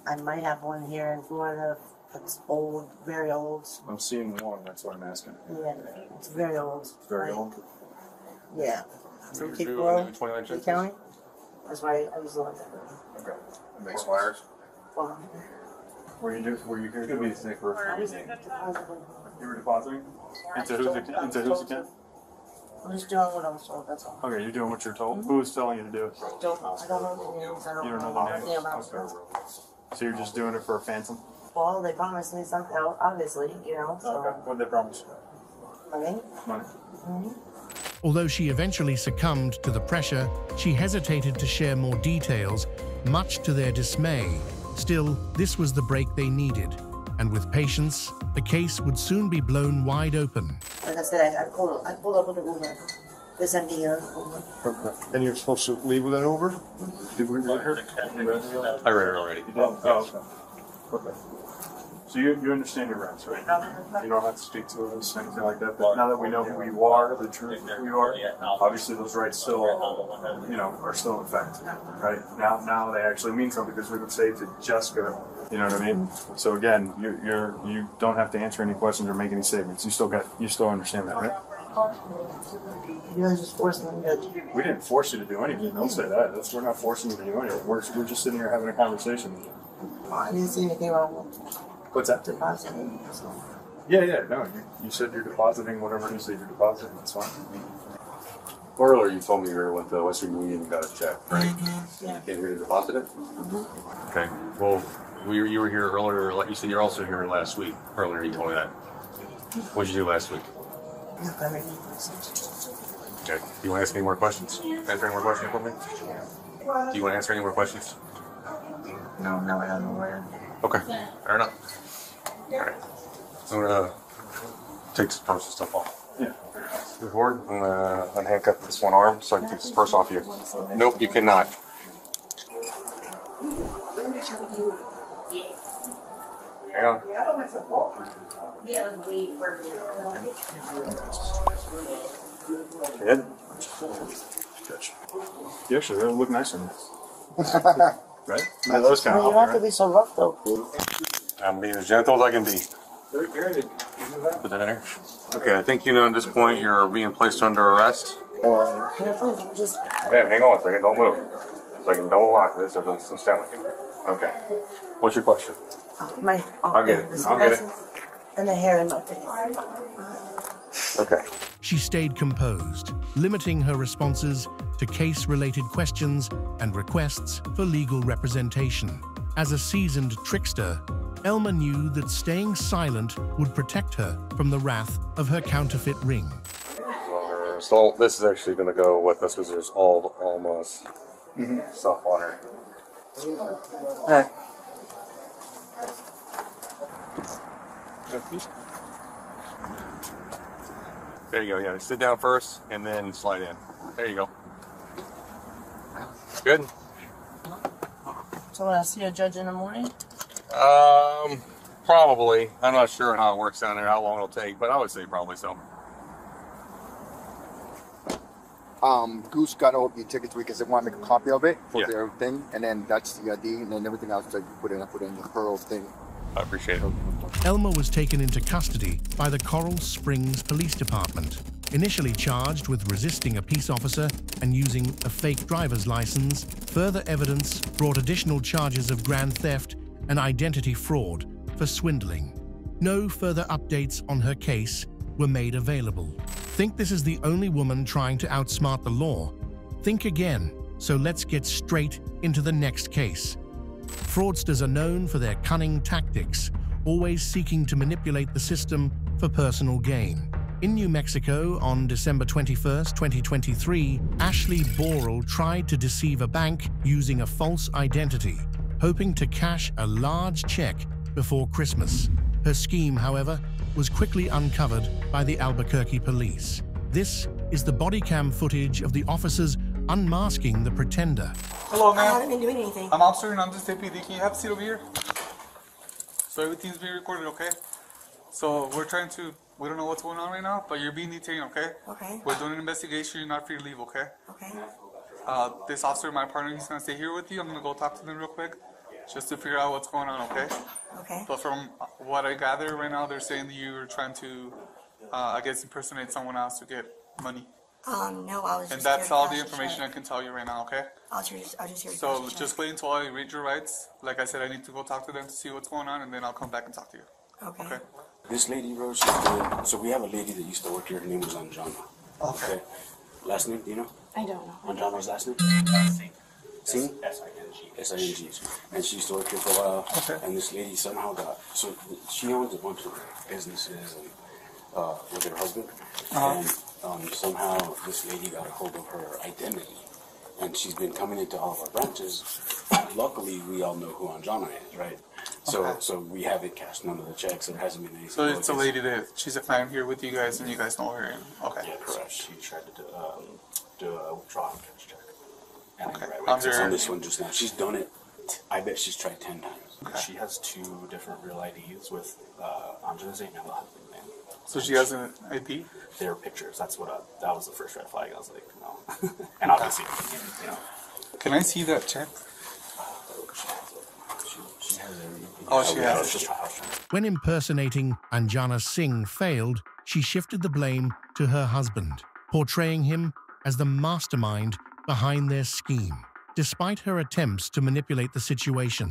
I might have one here in Florida. It's old, very old. I'm seeing one, that's what I'm asking. Yeah, it's very old. It's very old? Yeah. From Tequila, County. That's why I was looking at it. Okay. It makes wires? Were you here? Could be a sick person. You were depositing? Into whose account? I'm just doing what I was told, that's all. Okay, you're doing what you're told? Who was telling you to do it? I don't know the names. I don't know anything about it. So you're just doing it for a phantom? Well, they promised me something, obviously, you know. So. Okay, what did they promise you? Money. Money. Mm-hmm. Although she eventually succumbed to the pressure, she hesitated to share more details, much to their dismay. Still, this was the break they needed, and with patience, the case would soon be blown wide open. Like I said, I pulled up with an Uber. This empty Uber. And you're supposed to leave with an Uber? Did we read her? I read it already. Oh, okay. So you understand your rights, right? You don't have to speak to us, anything like that. But now that we know who you are, the truth of who you are, obviously those rights still, are still in effect, right? Now they actually mean something because we would say to Jessica, you know what I mean? So again, you don't have to answer any questions or make any statements. You still understand that, right? You guys just forced me to do. We didn't force you to do anything. Don't say that. We're not forcing you to do anything. We're just sitting here having a conversation with you. I didn't see anything wrong with What's that? depositing. Yeah, no, you said you're depositing whatever it is that you're depositing, that's fine. Earlier you told me you went to Western Union and got a check, right? Yeah. You came here to deposit it? Okay, well, you were here earlier, like you said, you're also here last week. Earlier you told me that. What did you do last week? Okay, do you want to ask any more questions? Answer any more questions for me? Do you want to answer any more questions? No, I don't know where. Okay, fair enough. Alright. I'm gonna take this personal stuff off. Yeah. Record. I'm gonna unhandcuff this one arm so I can take this purse off you. Nope, you cannot. Hang on. Good. You actually really look nice on this. Right? Yeah, those kind You don't have to be so rough, though. I'm being as gentle as I can be. Put that in there. Okay, I think you know at this point you're being placed under arrest. Just. Man, hang on a second, don't move. So I can double lock this or some stomach. Okay. What's your question? I'll get it. I'll get it. And the hair in my face. Okay. She stayed composed, limiting her responses to case-related questions and requests for legal representation. As a seasoned trickster, Elma knew that staying silent would protect her from the wrath of her counterfeit ring. So this is actually going to go with us because there's all Elma's stuff on her. Hey. There you go, yeah. Sit down first and then slide in. There you go. Good? So when I see a judge in the morning? Probably. I'm not sure how it works down there, how long it'll take, but I would say probably so. Goose got all the tickets because they want to make a copy of it for their thing, and then that's the ID, and then everything else that you put in the Pearl thing. I appreciate it. Elma was taken into custody by the Coral Springs Police Department, initially charged with resisting a peace officer and using a fake driver's license. Further evidence brought additional charges of grand theft and identity fraud for swindling. No further updates on her case were made available. Think this is the only woman trying to outsmart the law? Think again, so let's get straight into the next case. Fraudsters are known for their cunning tactics, always seeking to manipulate the system for personal gain. In New Mexico, on December 21, 2023, Ashley Borrell tried to deceive a bank using a false identity, hoping to cash a large check before Christmas. Her scheme, however, was quickly uncovered by the Albuquerque police. This is the body cam footage of the officers unmasking the pretender. Hello, ma'am. I haven't been doing anything. I'm Officer Hernandez, Deputy. Can you have a seat over here? So everything's being recorded, okay? So we don't know what's going on right now, but you're being detained, okay? Okay. We're doing an investigation. You're not free to leave, okay? Okay. This officer, my partner, he's gonna stay here with you. I'm gonna go talk to them real quick, just to figure out what's going on, okay? Okay. But from what I gather right now, they're saying that you were trying to, I guess, impersonate someone else to get money. No, I was. And just that's here to all cash the the information I check. can tell you right now, okay? I was just here to So cash the just check. wait until I read your rights. Like I said, I need to go talk to them to see what's going on, and then I'll come back and talk to you. Okay. This lady, bro, she's good. So we have a lady that used to work here. Her name was Anjana. Okay. Last name, do you know? I don't know. Anjana's last name? Singh? S-I-N-G. S-I-N-G. And she used to work here for a while. Okay. And this lady somehow got, so she owns a bunch of businesses and with her husband. And somehow this lady got a hold of her identity. And she's been coming into all of our branches. Luckily, we all know who Anjana is, right? So we haven't cashed none of the checks. There hasn't been anything. So it's a lady that she's a client here with you guys, and you guys know her. Okay. Yeah, correct. She tried to do a withdrawal cash check. And Okay. on this one just now, she's done it. I bet she's tried 10 times. Okay. She has 2 different real IDs with Anjana's name and the husband's name. So she has an ID? They're pictures. That's what that was the first red flag. I was like, no. And obviously, you know. Can I see that check? She has everything. Oh, she has. Just When impersonating Anjana Singh failed, she shifted the blame to her husband, portraying him as the mastermind behind their scheme. Despite her attempts to manipulate the situation,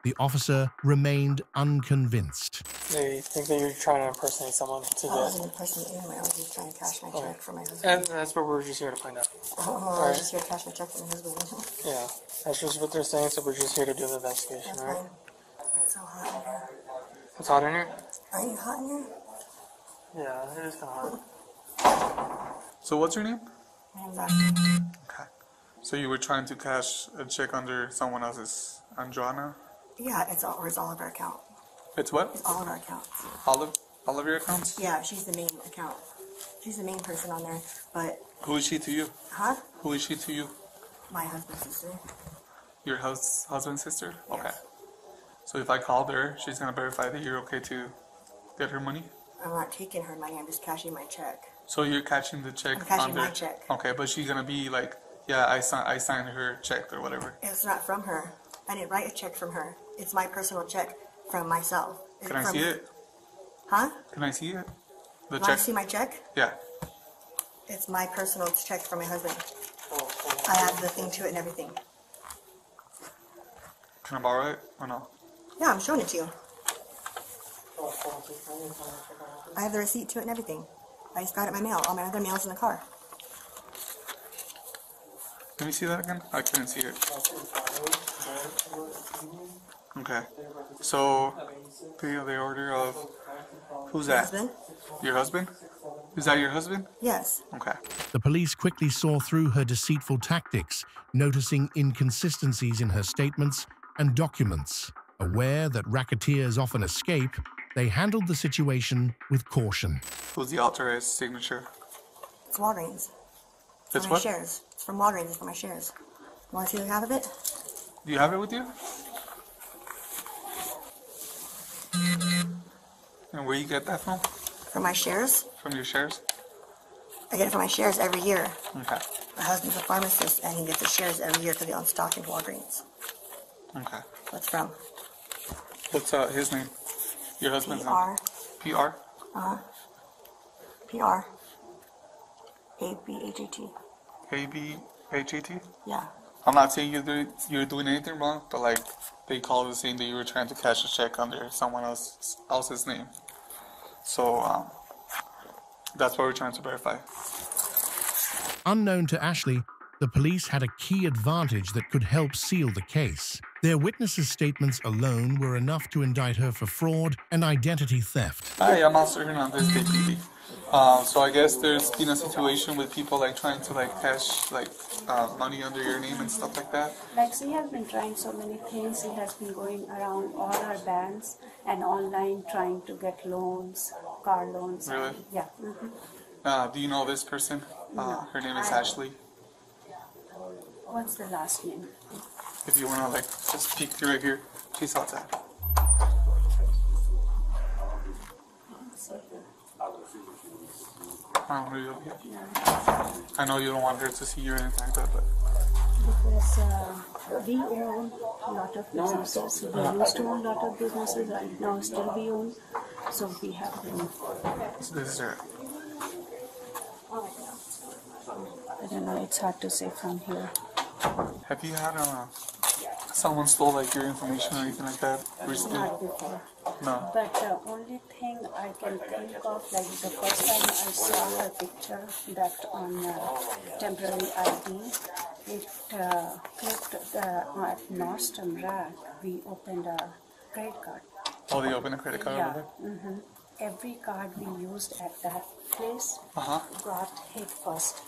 the officer remained unconvinced. They think that you're trying to impersonate someone to I wasn't impersonating him. I was just trying to cash my check for my husband. And that's what we're just here to find out. I was just here to cash my check for my husband. Yeah, that's just what they're saying, so we're just here to do the investigation, That's right? fine. It's so hot in here. It's hot in here? Are you hot in here? Yeah, it is kind of hot. So what's your name? My name's Ashley. Okay. So you were trying to cash a check under someone else's Anjana? Yeah, it's all of our account. It's what? It's all of our accounts. All of your accounts? Yeah, she's the main account. She's the main person on there, but... Who is she to you? Huh? Who is she to you? My husband's sister. Your husband's sister? Okay. So if I called her, she's going to verify that you're okay to get her money? I'm not taking her money, I'm just cashing my check. So you're catching the check I'm cashing under... my check. Okay, but she's going to be like, yeah, I signed her check or whatever. It's not from her. I didn't write a check from her. It's my personal check from myself. Can I see it? Huh? Can I see it? The Want to check? see my check? Yeah. It's my personal check from my husband. I have the thing to it and everything. Can I borrow it or no? Yeah, I'm showing it to you. I have the receipt to it and everything. I just got it in my mail. All my other mail's in the car. Let me see that again. I couldn't see it. Okay. So, the order of... Who's that? Husband? Your husband? Is that your husband? Yes. Okay. The police quickly saw through her deceitful tactics, noticing inconsistencies in her statements and documents. Aware that racketeers often escape, they handled the situation with caution. Who's the authorized signature? It's Walgreens. It's for my what? shares. It's from Walgreens. It's for my shares. You want to see the half of it? Do you have it with you? And where you get that from? For my shares? From your shares? I get it from my shares every year. Okay. My husband's a pharmacist, and he gets his shares every year because he owns stock into Walgreens. Okay. That's from What's his name? Your husband's PR. name? PR? PR. ABHAT. ABHAT? Yeah. I'm not saying you're doing anything wrong, but like they called us saying that you were trying to cash a check under someone else's name. So that's what we're trying to verify. Unknown to Ashley, the police had a key advantage that could help seal the case. Their witnesses' statements alone were enough to indict her for fraud and identity theft. Hi, I'm Officer Hernandez, deputy. So I guess there's been a situation with people like trying to like cash like money under your name and stuff like that. Like he has been trying so many things. He has been going around all our banks and online trying to get loans, car loans. Really? Yeah. Do you know this person? No. Her name is Ashley. What's the last name? If you wanna like just peek through right here, she's outside. I know you don't want her to see you or anything like that, but Because we own a lot of businesses. We used to own a lot of businesses. Right now, still we own. So we have them. So this is her. I don't know. It's hard to say from here. Have you had someone stole like your information or anything like that recently? Not before. No. But the only thing I can think of, like the first time I saw her picture that on temporary ID, it clicked at Nordstrom rack. We opened a credit card. Oh, they opened a credit card Yeah. over there? Every card we used at that place got hit first.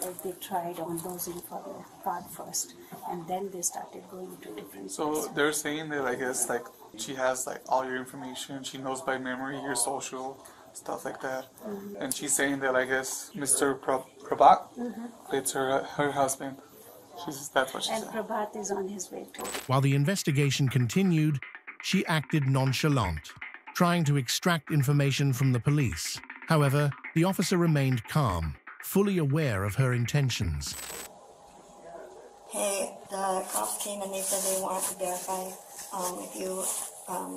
Like they tried on losing for the card first, and then they started going to different So places. they're saying that I guess like she has like all your information, she knows by memory your social stuff like that, and she's saying that I guess Mr. Prabhat, it's her husband. That's what she And said. Prabhat is on his way too. While the investigation continued, she acted nonchalant, trying to extract information from the police. However, the officer remained calm, fully aware of her intentions. Hey, the cops came and they said they wanted to verify if you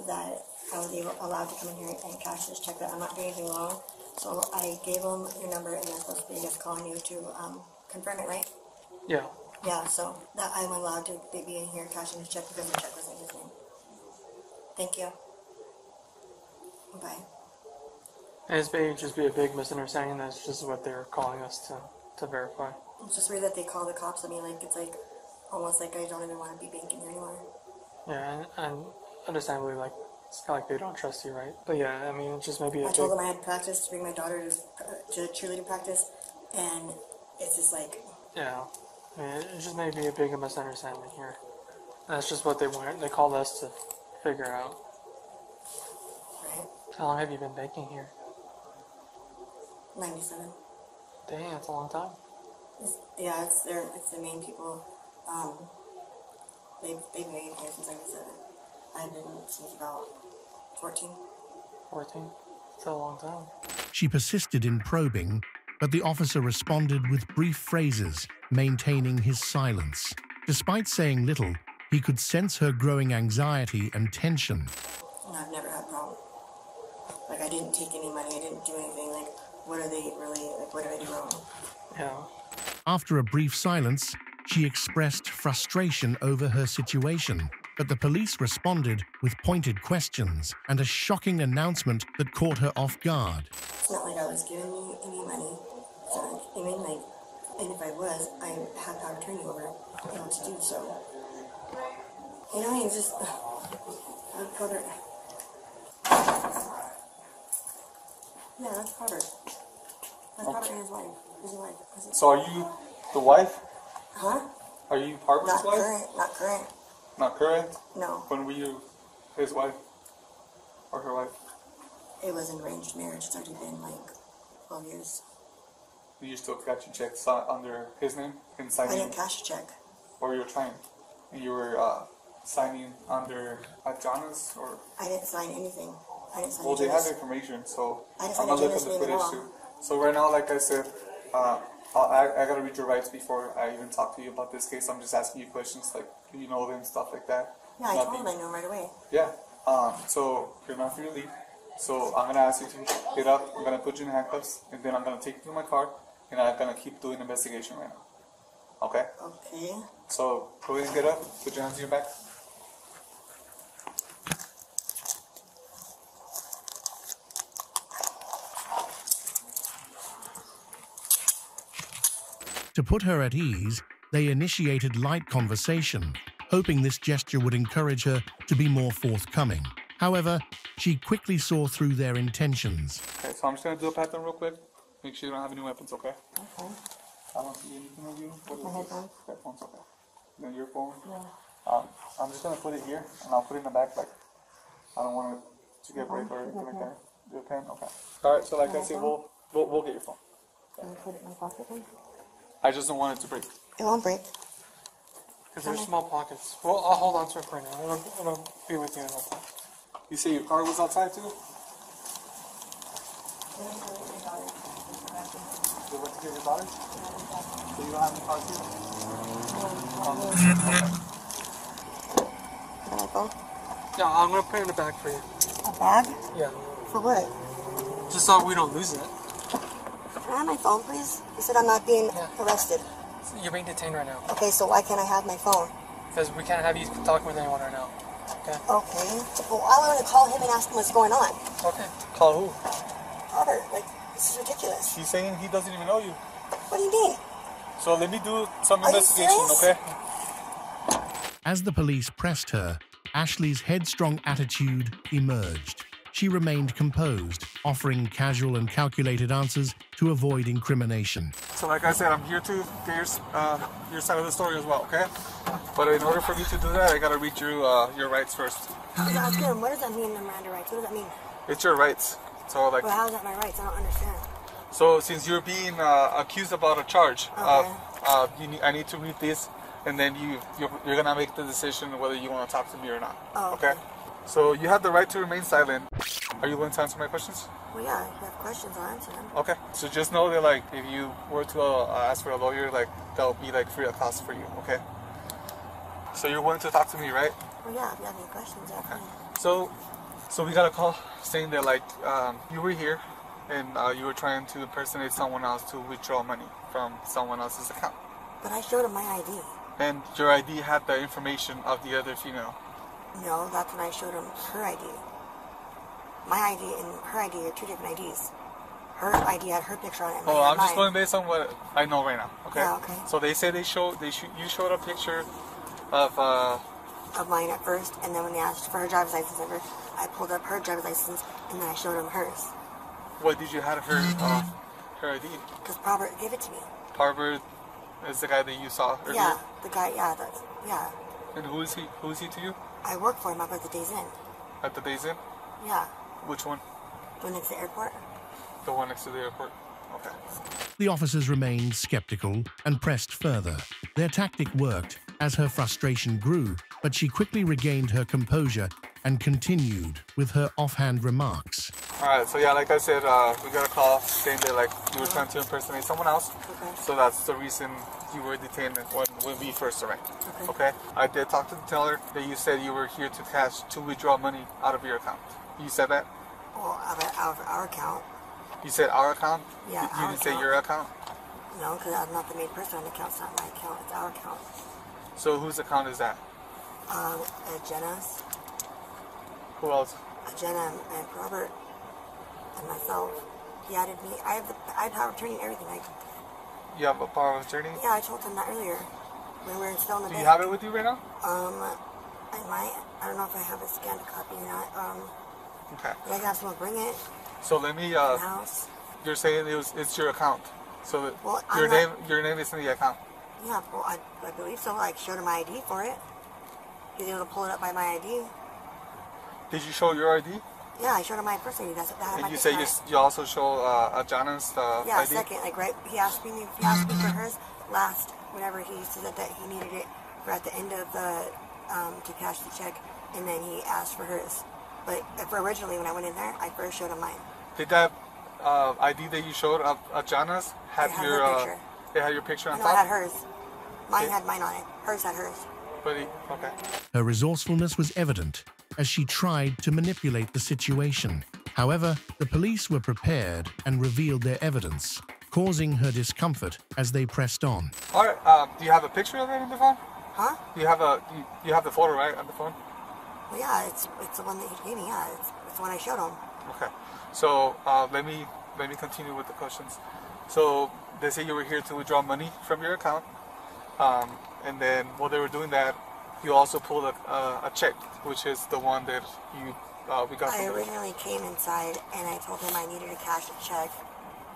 that I was allowed to come in here and cash this check, that I'm not doing anything wrong. So I gave them your number and they're supposed to be just calling you to confirm it, right? Yeah. Yeah, so that I'm allowed to be in here cashing his check because the check was in his name. Thank you. Bye. It may just be a big misunderstanding. That's just what they're calling us to verify. It's just weird that they call the cops. I mean, like, it's like almost like I don't even want to be banking here anymore. Yeah, and understandably, like, it's kind of like they don't trust you, right? But yeah, I mean, it just maybe I told them I had practice to bring my daughter to cheerleading practice, and it's just like... Yeah, I mean, it just may be a big misunderstanding here. That's just what they want. They called us to figure out. Right. How long have you been banking here? 97. Dang, that's a long time. It's the main people. They've been here since 97. I've been since about 14. 14? That's a long time. She persisted in probing, but the officer responded with brief phrases, maintaining his silence. Despite saying little, he could sense her growing anxiety and tension. And I've never had a problem. Like, I didn't take any money, I didn't do anything. Like, what are they really, like, what did I do wrong? Yeah. After a brief silence, she expressed frustration over her situation, but the police responded with pointed questions and a shocking announcement that caught her off guard. It's not like I was giving you any money. So, I mean, like, and if I was, I have power of attorney over it, you know, to do so. You know, it's just, I'd rather... Yeah, that's Robert. That's Robert and his wife. His wife. So are you the wife? Huh? Are you Harper's wife? Not current. Not current? No. When were you his wife? Or her wife? It was an arranged marriage. It's already been like 12 years. You still got your checks under his name? And signing? I didn't cash a check. Or you were trying? And you were signing under John's? Or? I didn't sign anything. I didn't sign Well, they have information, so I didn't I'm sign going to look at Jenna's the name at footage all. too. So right now, like I said, I gotta read your rights before I even talk to you about this case. I'm just asking you questions like, do you know them, stuff like that. Yeah, I told him I knew him right away. Yeah. So you're not free to leave. So I'm gonna ask you to get up. I'm gonna put you in handcuffs, and then I'm gonna take you to my car, and I'm gonna keep doing investigation right now. Okay? Okay. So go ahead and get up. Put your hands in your back. To put her at ease, they initiated light conversation, hoping this gesture would encourage her to be more forthcoming. However, she quickly saw through their intentions. Okay, so I'm just gonna do a pat down real quick. Make sure you don't have any weapons, okay? Okay. I don't see anything of you. What is My this? headphones. Headphones, okay. Then your phone? Yeah. I'm just gonna put it here, and I'll put it in the back, like, I don't want it to get break or anything like that. Do a pen? Okay. Alright, so like I said, we'll get your phone. Can I put it in my pocket then? I just don't want it to break. It won't break. Because there's small pockets. Well, I'll hold on to it for now. It'll be with you in a time. You say your car was outside too? You went to get your daughter? So you don't have any car too? My phone? Yeah, I'm going to put it in the bag for you. A bag? Yeah. For what? Just so we don't lose it. Can I have my phone, please? You said I'm not being arrested. You're being detained right now. Okay, so why can't I have my phone? Because we can't have you talking with anyone right now. Okay? Okay. Well, I want to call him and ask him what's going on. Okay. Call who? Robert, like, this is ridiculous. He's saying he doesn't even know you. What do you mean? So let me do some Are you investigation, serious? okay? As the police pressed her, Ashley's headstrong attitude emerged. She remained composed, offering casual and calculated answers to avoid incrimination. So like I said, I'm here to get your side of the story as well, okay? But in order for me to do that, I gotta read you your rights first. Sounds good. What does that mean, the Miranda rights? What does that mean? It's your rights. So like. Well, how is that my rights? I don't understand. So since you're being accused about a charge, I need to read this, and then you're gonna make the decision whether you want to talk to me or not. Oh, okay. So you have the right to remain silent. Are you willing to answer my questions? Well, yeah, if you have questions, I'll answer them. Okay. So just know that, like, if you were to ask for a lawyer, like, that'll be, like, free of cost for you, okay? So you're willing to talk to me, right? Well, yeah, if you have any questions, okay. So we got a call saying that, like, you were here and you were trying to impersonate someone else to withdraw money from someone else's account. But I showed him my ID. And your ID had the information of the other female. No, that's when I showed him her ID. My ID and her ID are two different IDs. Her ID had her picture on it. Oh, I'm just going based on what I know right now. Okay. Yeah, okay. So they say you showed a picture of mine at first, and then when they asked for her driver's license number, I pulled up her driver's license, and then I showed him hers. What did you have her ID? Because Robert gave it to me. Robert is the guy that you saw earlier? Yeah, the guy. Yeah, yeah. And who is he? Who is he to you? I work for him up at the Days Inn. At the Days Inn? Yeah. Which one? The one next to the airport. The one next to the airport. Okay. The officers remained skeptical and pressed further. Their tactic worked as her frustration grew, but she quickly regained her composure and continued with her offhand remarks. Alright, so yeah, like I said, we got a call saying that, like, you were trying to impersonate someone else. Okay. So that's the reason you were detained when we first arrived. Okay. I did talk to the teller that you said you were here to withdraw money out of your account. You said that? Well, out of our account. You said our account? Yeah, You didn't say your account? No, because I'm not the main person on the account. It's not my account. It's our account. So whose account is that? Jenna's. Who else? Jenna and Robert and myself. He added me. I have power of attorney and everything. You have a power of attorney? Yeah, I told him that earlier when we were still in the Do bank. you have it with you right now? I might. I don't know if I have a scanned copy or not. Okay. But I can have someone bring it. So let me. House. You're saying it's your account, so that Well, your name is in the account. Yeah, well, I believe so. I showed him my ID for it. He was able to pull it up by my ID. Did you show your ID? Yeah, I showed him my first ID. That had And my you say you also show Jana's yeah, ID? second. Like right, he asked me for hers last. Whenever he said that he needed it for at the end of the to cash the check, and then he asked for hers. But for originally when I went in there, I first showed him mine. Did that ID that you showed of Jana's have her your picture. It had your picture on No, top? I had hers. Mine had mine on it. Hers had hers. Okay. Her resourcefulness was evident as she tried to manipulate the situation. However, the police were prepared and revealed their evidence, causing her discomfort as they pressed on. All right. Do you have a picture of it in the phone? Huh? You have the photo, right, on the phone? Well, yeah, it's the one that he gave me. Yeah, it's the one I showed him. Okay. So let me continue with the questions. So they say you were here to withdraw money from your account, and then while they were doing that, you also pulled a check, which is the one that we got. I originally came inside and I told him I needed to cash a check,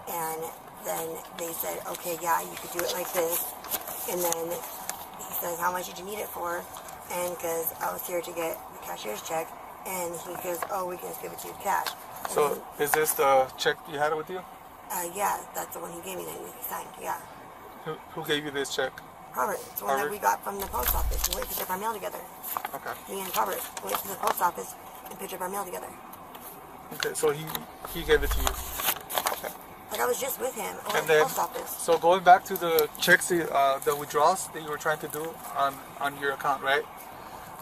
and then they said, okay, yeah, you could do it like this, and then he says, how much did you need it for? And because I was here to get the cashier's check, and he goes, oh, we can just give it to you cash. And so is this the check you had with you? Yeah, that's the one he gave me that he signed, yeah. Who gave you this check? Robert, it's the one that we got from the post office. We picked up our mail together. Okay. Me and Robert went to the post office and picked up our mail together. Okay, so he gave it to you. Okay. Like I was just with him over at And the then, post office. so going back to the checks, the withdrawals that you were trying to do on your account, right?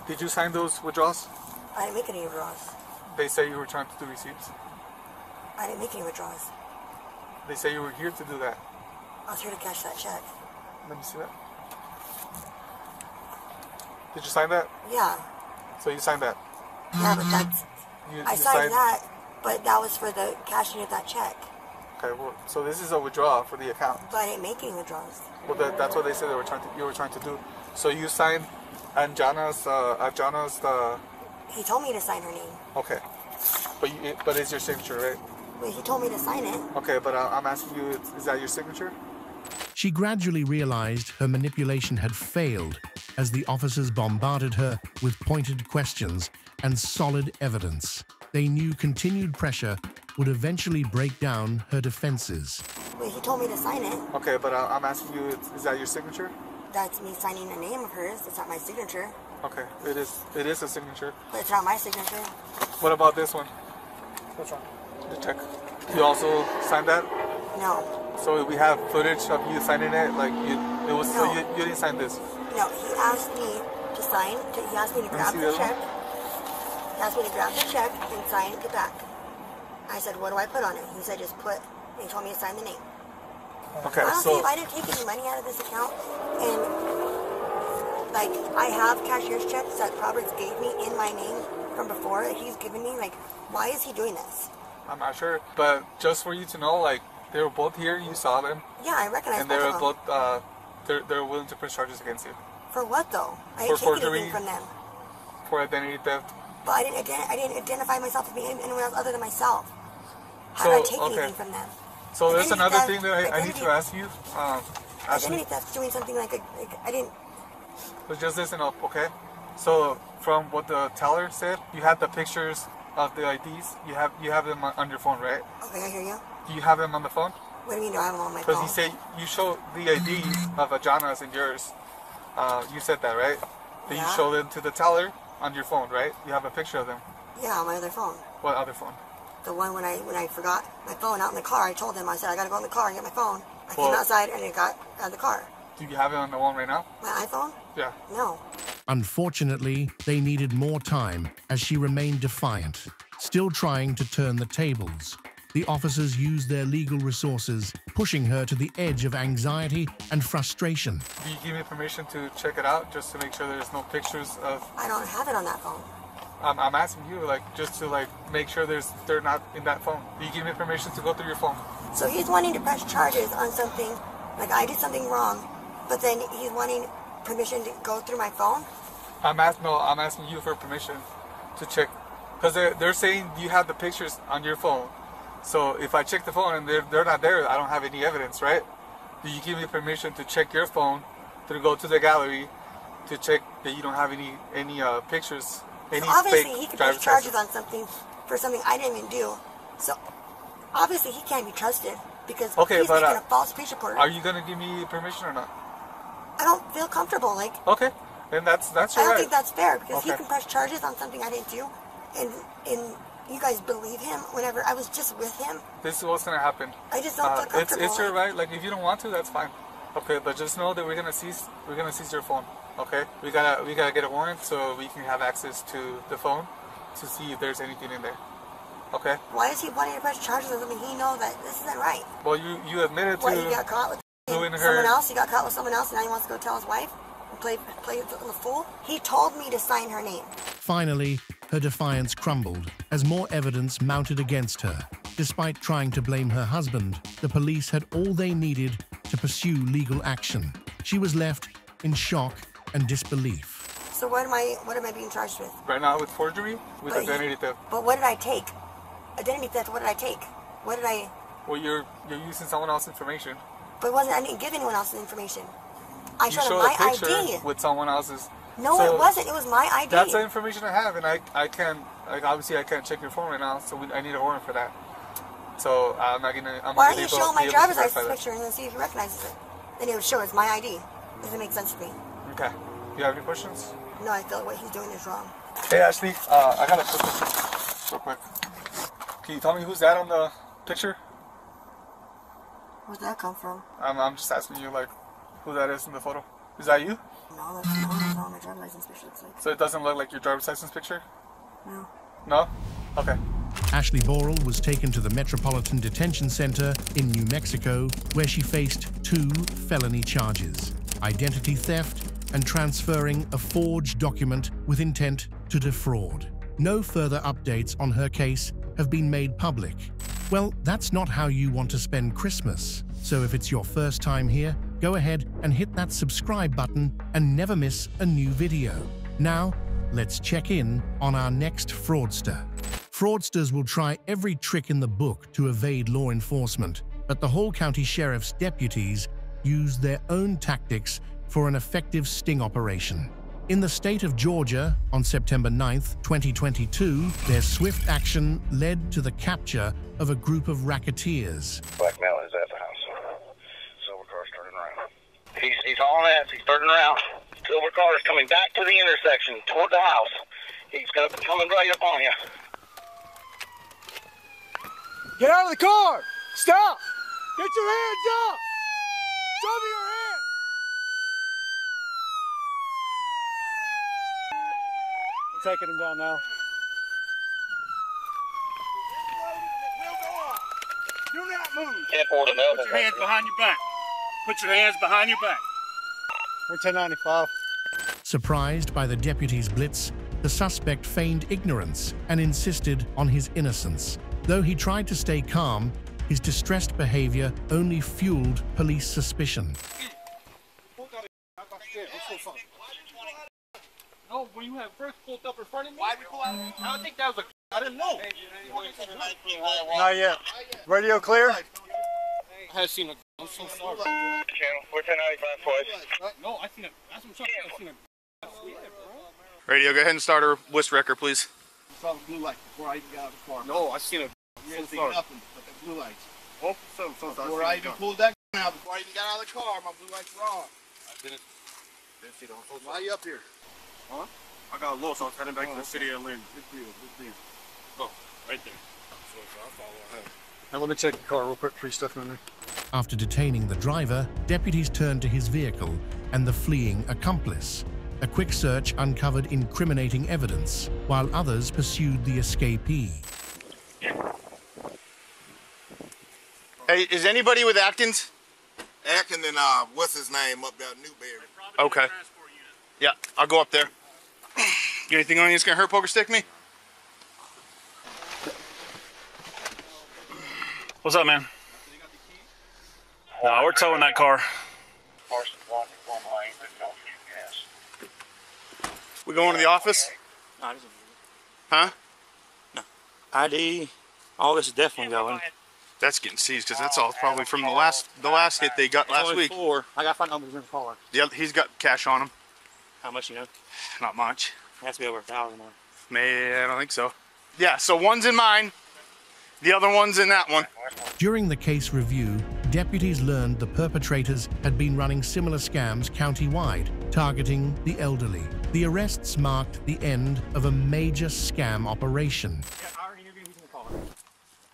Did you sign those withdrawals? I didn't make any withdrawals. They say you were trying to do receipts. I didn't make any withdrawals. They say you were here to do that. I was here to cash that check. Let me see that. Did you sign that? Yeah. So you signed that? Yeah, but that's... You I signed that, but that was for the cashing of that check. Okay, well, so this is a withdrawal for the account. But I didn't make any withdrawals. Well, that's what they said you were trying to do. So you signed Anjana's He told me to sign her name. Okay, but it's your signature, right? Wait, he told me to sign it. Okay, but I'm asking you, is that your signature? She gradually realized her manipulation had failed as the officers bombarded her with pointed questions and solid evidence. They knew continued pressure would eventually break down her defenses. Wait, he told me to sign it. Okay, but I'm asking you, is that your signature? That's me signing a name of hers. It's not my signature. Okay, it is a signature. But it's not my signature. What about this one? Which one? The check. You also signed that? No. So we have footage of you signing it, like No. So you didn't sign this? No, he asked me to sign. He asked me to grab the check. He asked me to grab the check and sign the back. I said, what do I put on it? He said, just put. And he told me to sign the name. Okay, Honestly, if I didn't take any money out of this account, and like I have cashier's checks that Roberts gave me in my name from before that he's given me, like why is he doing this? I'm not sure, but just for you to know, like they were both here, you saw them. Yeah, I recognize and they both were of them. both they're willing to press charges against you. For what though? I For didn't take forgery. anything from them. For identity theft. But I didn't identify myself as being anyone else other than myself. How So, did I take okay. anything from them? So there's Identity another theft- thing that I need to ask you. Identity theft doing something like I didn't. But just listen up, okay? So from what the teller said, you had the pictures of the IDs. You have them on your phone, right? Okay, I hear you. Do you have them on the phone? What do you mean? Do I have them on my Because phone? you say you showed the ID of Ajana's and yours. You said that, right? Then you show them to the teller on your phone, right? You have a picture of them. Yeah, on my other phone. What other phone? The one when I forgot my phone out in the car. I told him, I said I gotta go in the car and get my phone. I Well- came outside and it got out of the car. Do you have it on the one right now? My iPhone? Yeah. No. Unfortunately, they needed more time as she remained defiant, still trying to turn the tables. The officers used their legal resources, pushing her to the edge of anxiety and frustration. Do you give me permission to check it out just to make sure there's no pictures of... I don't have it on that phone. I'm asking you, like, just to, like, make sure they're not in that phone. Do you give me permission to go through your phone? So he's wanting to press charges on something, like I did something wrong, but then he's wanting permission to go through my phone? I'm asking you for permission to check. Because they're saying you have the pictures on your phone. So if I check the phone and they're not there, I don't have any evidence, right? Do you give me permission to check your phone, to go to the gallery, to check that you don't have any pictures, any So obviously fake he could driver's press charges license? on something for something I didn't even do. So obviously he can't be trusted because Okay, he's but, making a false police report. Are you gonna give me permission or not? I don't feel comfortable. Like Okay, then that's your I don't right. think that's fair because he Okay. can press charges on something I didn't do, and you guys believe him whenever I was just with him. This is what's gonna happen. I just don't feel comfortable. It's your right. Like if you don't want to, that's fine. Okay, but just know that we're gonna seize your phone. Okay, we gotta get a warrant so we can have access to the phone to see if there's anything in there. Okay. Why is he wanting to press charges on something he knows that this isn't right? Well, you admitted to. What, he got caught with someone else? He got caught with someone else, and now he wants to go tell his wife and play the fool? He told me to sign her name. Finally, her defiance crumbled as more evidence mounted against her. Despite trying to blame her husband, the police had all they needed to pursue legal action. She was left in shock and disbelief. So what am I being charged with? Right now with forgery, with identity theft. But what did I take? Identity theft. What did I take? What did I? Well, you're using someone else's information. But I didn't give anyone else's information. I showed showed my a picture ID with someone else's. No, so it wasn't. It was my ID. That's the information I have, and I can't. Like, obviously, I can't check your phone right now, so I need a warrant for that. So I'm not gonna. Why don't you show my driver's license picture and then see if he recognizes it? Then he would show it's my ID. Doesn't make sense to me. Okay. Do you have any questions? No, I feel like what he's doing is wrong. Hey Ashley, I got a quick question, real quick. Can you tell me who's that on the picture? Where'd that come from? I'm just asking you, like, who that is in the photo. Is that you? No, that's not my driver's license picture. So it doesn't look like your driver's license picture? No. No? Okay. Ashley Borel was taken to the Metropolitan Detention Center in New Mexico, where she faced 2 felony charges: identity theft and transferring a forged document with intent to defraud. No further updates on her case have been made public. Well, that's not how you want to spend Christmas. So if it's your first time here, go ahead and hit that subscribe button and never miss a new video. Now, let's check in on our next fraudster. Fraudsters will try every trick in the book to evade law enforcement, but the Hall County Sheriff's deputies used their own tactics for an effective sting operation. In the state of Georgia, on September 9th, 2022, their swift action led to the capture of a group of racketeers. Black male is at the house. Silver car's turning around. He's hauling ass. He's turning around. Silver car is coming back to the intersection toward the house. He's going to be coming right up on you. Get out of the car! Stop! Get your hands up! Show me your hands! I'm taking him down now. Do not move. Can't afford to know. Put your hands behind your back. Put your hands behind your back. We're 1095. Surprised by the deputy's blitz, the suspect feigned ignorance and insisted on his innocence. Though he tried to stay calm, his distressed behavior only fueled police suspicion. No, when you have first pulled up in front of me, why we pull out? I don't think that was I didn't know. Not yet. Radio clear? I had seen a. I'm so sorry. Channel 1095 twice. No, I seen a. That's what I'm saying. I seen a. Radio, go ahead and start a Wist record, please. I saw the blue light before I even got out of the car. No, I seen a. You didn't see nothing but the blue lights. Oh, so before I even pulled that out, before I even got out of the car, my blue lights were on. I didn't see them. Why are you up here? Huh? I got lost, so I was heading back to the city of Lynn. Good deal. Oh, right there. So I'll follow him. Now let me check the car real quick before you stuff in there. After detaining the driver, deputies turned to his vehicle and the fleeing accomplice. A quick search uncovered incriminating evidence, while others pursued the escapee. Hey, is anybody with Atkins? Atkins and what's his name up there, Newberry. Okay. Yeah, I'll go up there. You anything on you that's gonna hurt poker stick me? What's up, man? Nah, we're towing that car. We going to the office? Huh? No. ID, all this is definitely going. That's getting seized because that's all probably from the last hit they got last week. 4. I got 5 numbers in the car. Yeah, he's got cash on him. How much you know? Not much. It has to be over 1,000 more. Maybe, I don't think so. Yeah, so one's in mine, the other one's in that one. During the case review, deputies learned the perpetrators had been running similar scams countywide, targeting the elderly. The arrests marked the end of a major scam operation.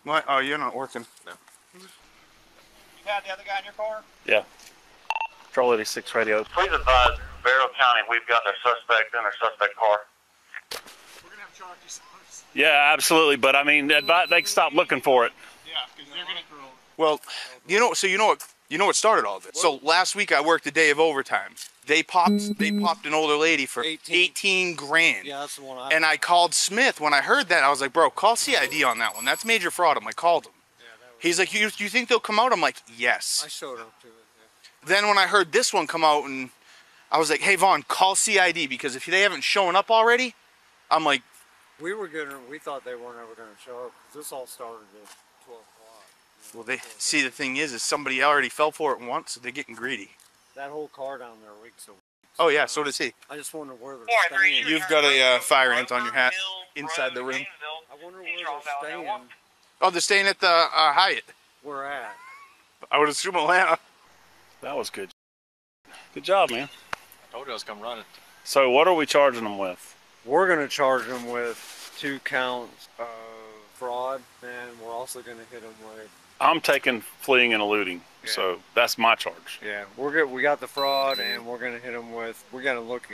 What? Oh, you're not working. No. You had the other guy in your car? Yeah. Control 86 radio. Please advise Barrow County we've got their suspect in their suspect car. We're going to have charges. Yeah, absolutely. But I mean, they can stop looking for it. Yeah, because they're going to. Well, you know what started all this. So last week I worked a day of overtime. They popped an older lady for 18 grand. Yeah, that's the one And I called Smith. When I heard that, I was like, bro, call CID on that one. That's major fraud. I called him. He's like, you think they'll come out? I'm like, yes. I showed up to it. Yeah. Then when I heard this one come out, and I was like, hey, Vaughn, call CID, because if they haven't shown up already, I'm like. We thought they weren't ever going to show up, because this all started at 12 o'clock. Well, the thing is somebody already fell for it once, so they're getting greedy. That whole car down there reeks of. Oh, yeah, so does he. I just wonder where they're staying. You've got a fire ant on your hat inside the room. I wonder where they're staying. Oh, they're staying at the Hyatt. Where at? I would assume Atlanta. That was good. Good job, man. I told you I was coming running. So what are we charging them with? We're going to charge them with 2 counts of fraud, and we're also going to hit them with. I'm taking fleeing and eluding, so that's my charge. Yeah, we're good. We got the fraud, and we're going to hit them with. We're going to look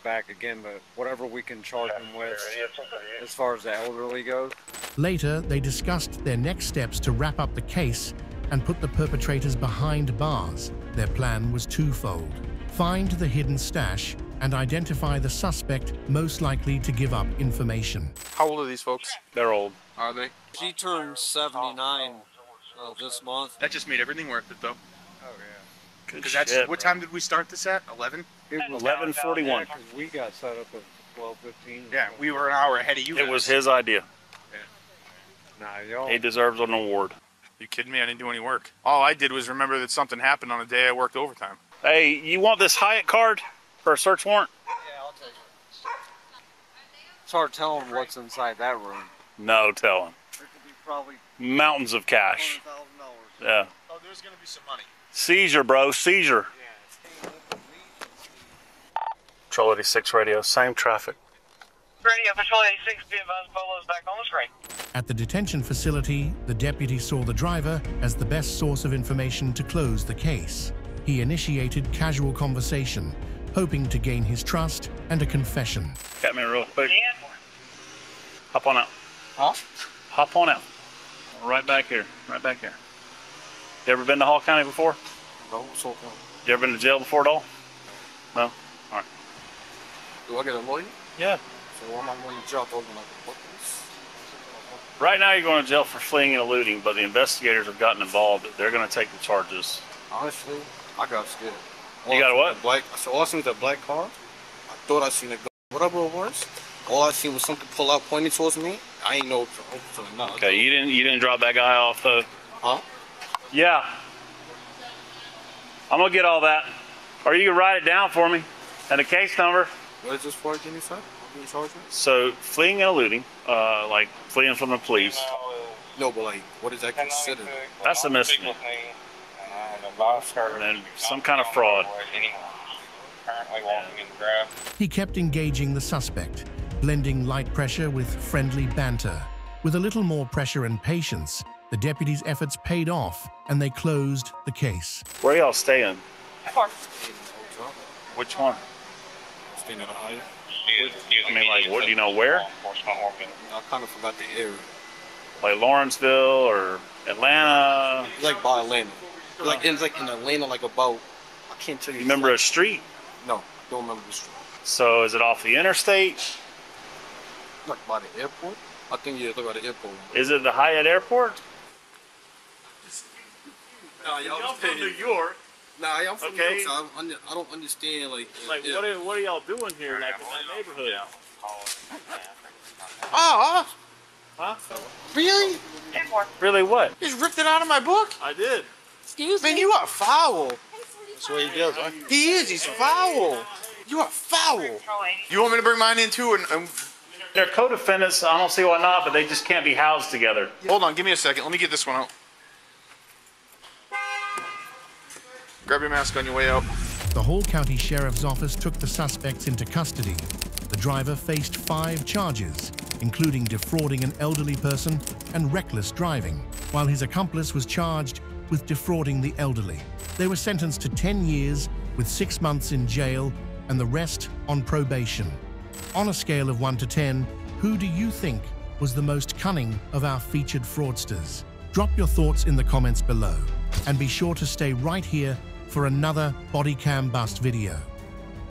back again, but whatever we can charge them with, as far as the elderly goes. Later, they discussed their next steps to wrap up the case and put the perpetrators behind bars. Their plan was twofold: find the hidden stash and identify the suspect most likely to give up information. How old are these folks? They're old. Are they? She turned 79 this month. That just made everything worth it, though. Oh, yeah. Because that's what time did we start this at? 11? 11:41. We got set up at 12:15. Yeah, we were an hour ahead of you guys. It was his idea. Nah, y'all. He deserves an award. You kidding me? I didn't do any work. All I did was remember that something happened on a day I worked overtime. Hey, you want this Hyatt card for a search warrant? Yeah, I'll take it. It's hard telling what's inside that room. No telling. There could be probably Mountains of cash. $100,000. Yeah. Oh, there's going to be some money. Seizure, bro. Seizure. Control 86 radio. Same traffic. Radio Patrol 86, be advised, Polo's back on the screen. At the detention facility, the deputy saw the driver as the best source of information to close the case. He initiated casual conversation, hoping to gain his trust and a confession. Got me real quick. Hop on out. Huh? Hop on out. Right back here. Right back here. You ever been to Hall County before? No, what's Hall County? You ever been to jail before at all? No? All right. Do I get a lawyer? Yeah. So why am I going to jail over like what? Right now you're going to jail for fleeing and eluding, but the investigators have gotten involved. They're going to take the charges. Honestly, I got scared. You got a what? So all I seen was a black car. I thought I seen a gun. Whatever it was, all I seen was something pull out pointing towards me. I ain't know. Okay, you didn't drop that guy off the. Huh? Yeah. I'm gonna get all that, or you can write it down for me, and the case number. What is this for again, you said? So fleeing and eluding, like fleeing from the police. No, but like, what is that considered? That's a misdemeanor. And then some kind of fraud. He kept engaging the suspect, blending light pressure with friendly banter. With a little more pressure and patience, the deputies' efforts paid off, and they closed the case. Where y'all staying? Which one? Staying at a Hyatt. I mean, like, what do you know where? I kind of forgot the area. Like Lawrenceville or Atlanta? It's like by Atlanta. It's like in Atlanta, like about, I can't tell you. You remember a street? No, don't remember the street. So is it off the interstate? Like by the airport? I think you look at the airport. Is it the Hyatt Airport? Nah, y'all from New York. Nah, I'm from New York, so I don't understand, like what are y'all doing here in that neighborhood? Oh! Huh? Really? Really what? You just ripped it out of my book? I did. Excuse me? Man, you are foul. That's what he does, huh? He is, he's foul. You are foul. You want me to bring mine in too? And They're co-defendants, I don't see why not, but they just can't be housed together. Hold on, give me a second. Let me get this one out. Grab your mask on your way out. The Hall County Sheriff's Office took the suspects into custody. The driver faced 5 charges, including defrauding an elderly person and reckless driving, while his accomplice was charged with defrauding the elderly. They were sentenced to 10 years with 6 months in jail and the rest on probation. On a scale of 1 to 10, who do you think was the most cunning of our featured fraudsters? Drop your thoughts in the comments below, and be sure to stay right here for another BodyCamBust video.